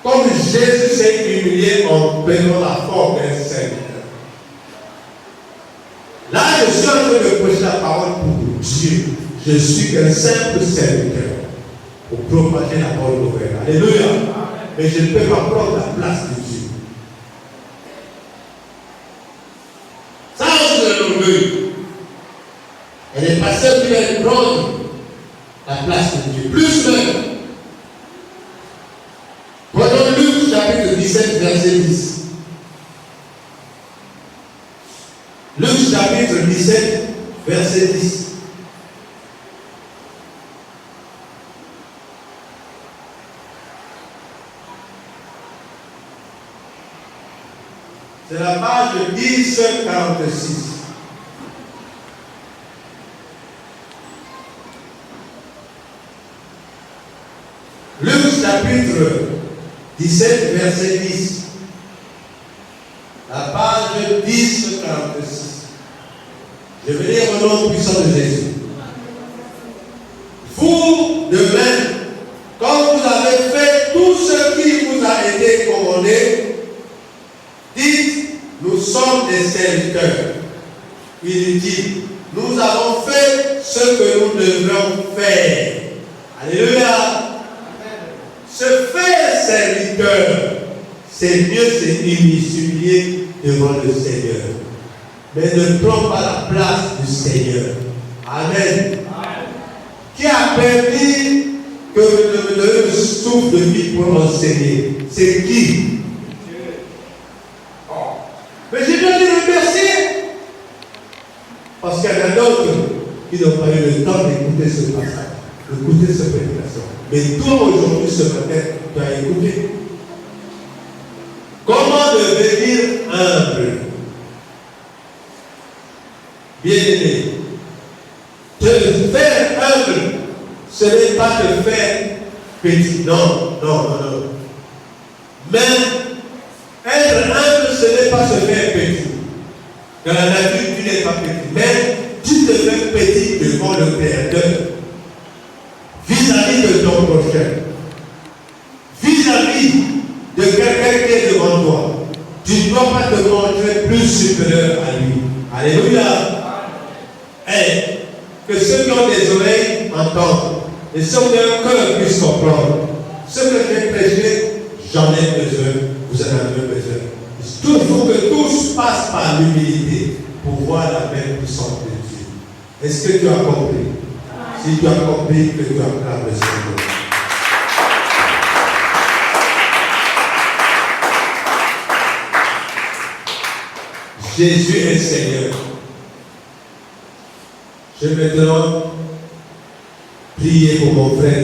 Speaker 1: Comme Jésus s'est humilié en prenant la forme d'un serviteur. Là, je suis en train de prêcher la parole pour Dieu. Je suis qu'un simple serviteur pour propager la parole nouvelle. Alléluia. Mais je ne peux pas prendre la place de Dieu. Ça, c'est l'orgueil. Et les pasteurs qui viennent prendre
Speaker 2: la place de Dieu. Plus même. Prenons Luc chapitre 17, verset 10. Luc chapitre 17, verset 10.
Speaker 1: C'est la page 1046. Luc chapitre 17, verset 10. La page 1046. Je vais lire au nom puissant de Jésus. Vous, de même, quand vous avez fait tout ce qui vous a été commandé, dites, nous sommes des serviteurs inutiles. Nous avons fait ce que nous devions faire. Alléluia. Se faire serviteur, c'est mieux se humilier devant le Seigneur. Mais ne prends pas la place du Seigneur. Amen. Qui a permis que le souffle de vie pour enseigner? C'est qui? Mais j'ai bien dit remercier. Parce qu'il y en a d'autres qui n'ont pas eu le temps d'écouter ce passage, d'écouter cette prédication. Mais toi aujourd'hui, ce matin, tu as écouté. Comment devenir humble? Bien-aimé, te faire humble, ce n'est pas te faire petit. Non. Mais être humble, ce n'est pas se faire petit. Dans la nature, tu n'es pas petit. Mais tu te fais petit devant le Créateur. Vis-à-vis de ton prochain. Vis-à-vis de quelqu'un qui est devant toi. Tu ne dois pas te montrer plus supérieur à lui. Alléluia. Et que ceux qui ont des oreilles entendent. Et ceux qui ont un cœur puissent comprendre. Ce que j'ai prêché, j'en ai besoin. Vous en avez besoin. Il faut que tous passent par l'humilité pour voir la main puissante de Dieu. Est-ce que tu as compris? Si tu as compris, que tu acclames le Seigneur. Jésus est Seigneur. Je vais maintenant prier pour mon frère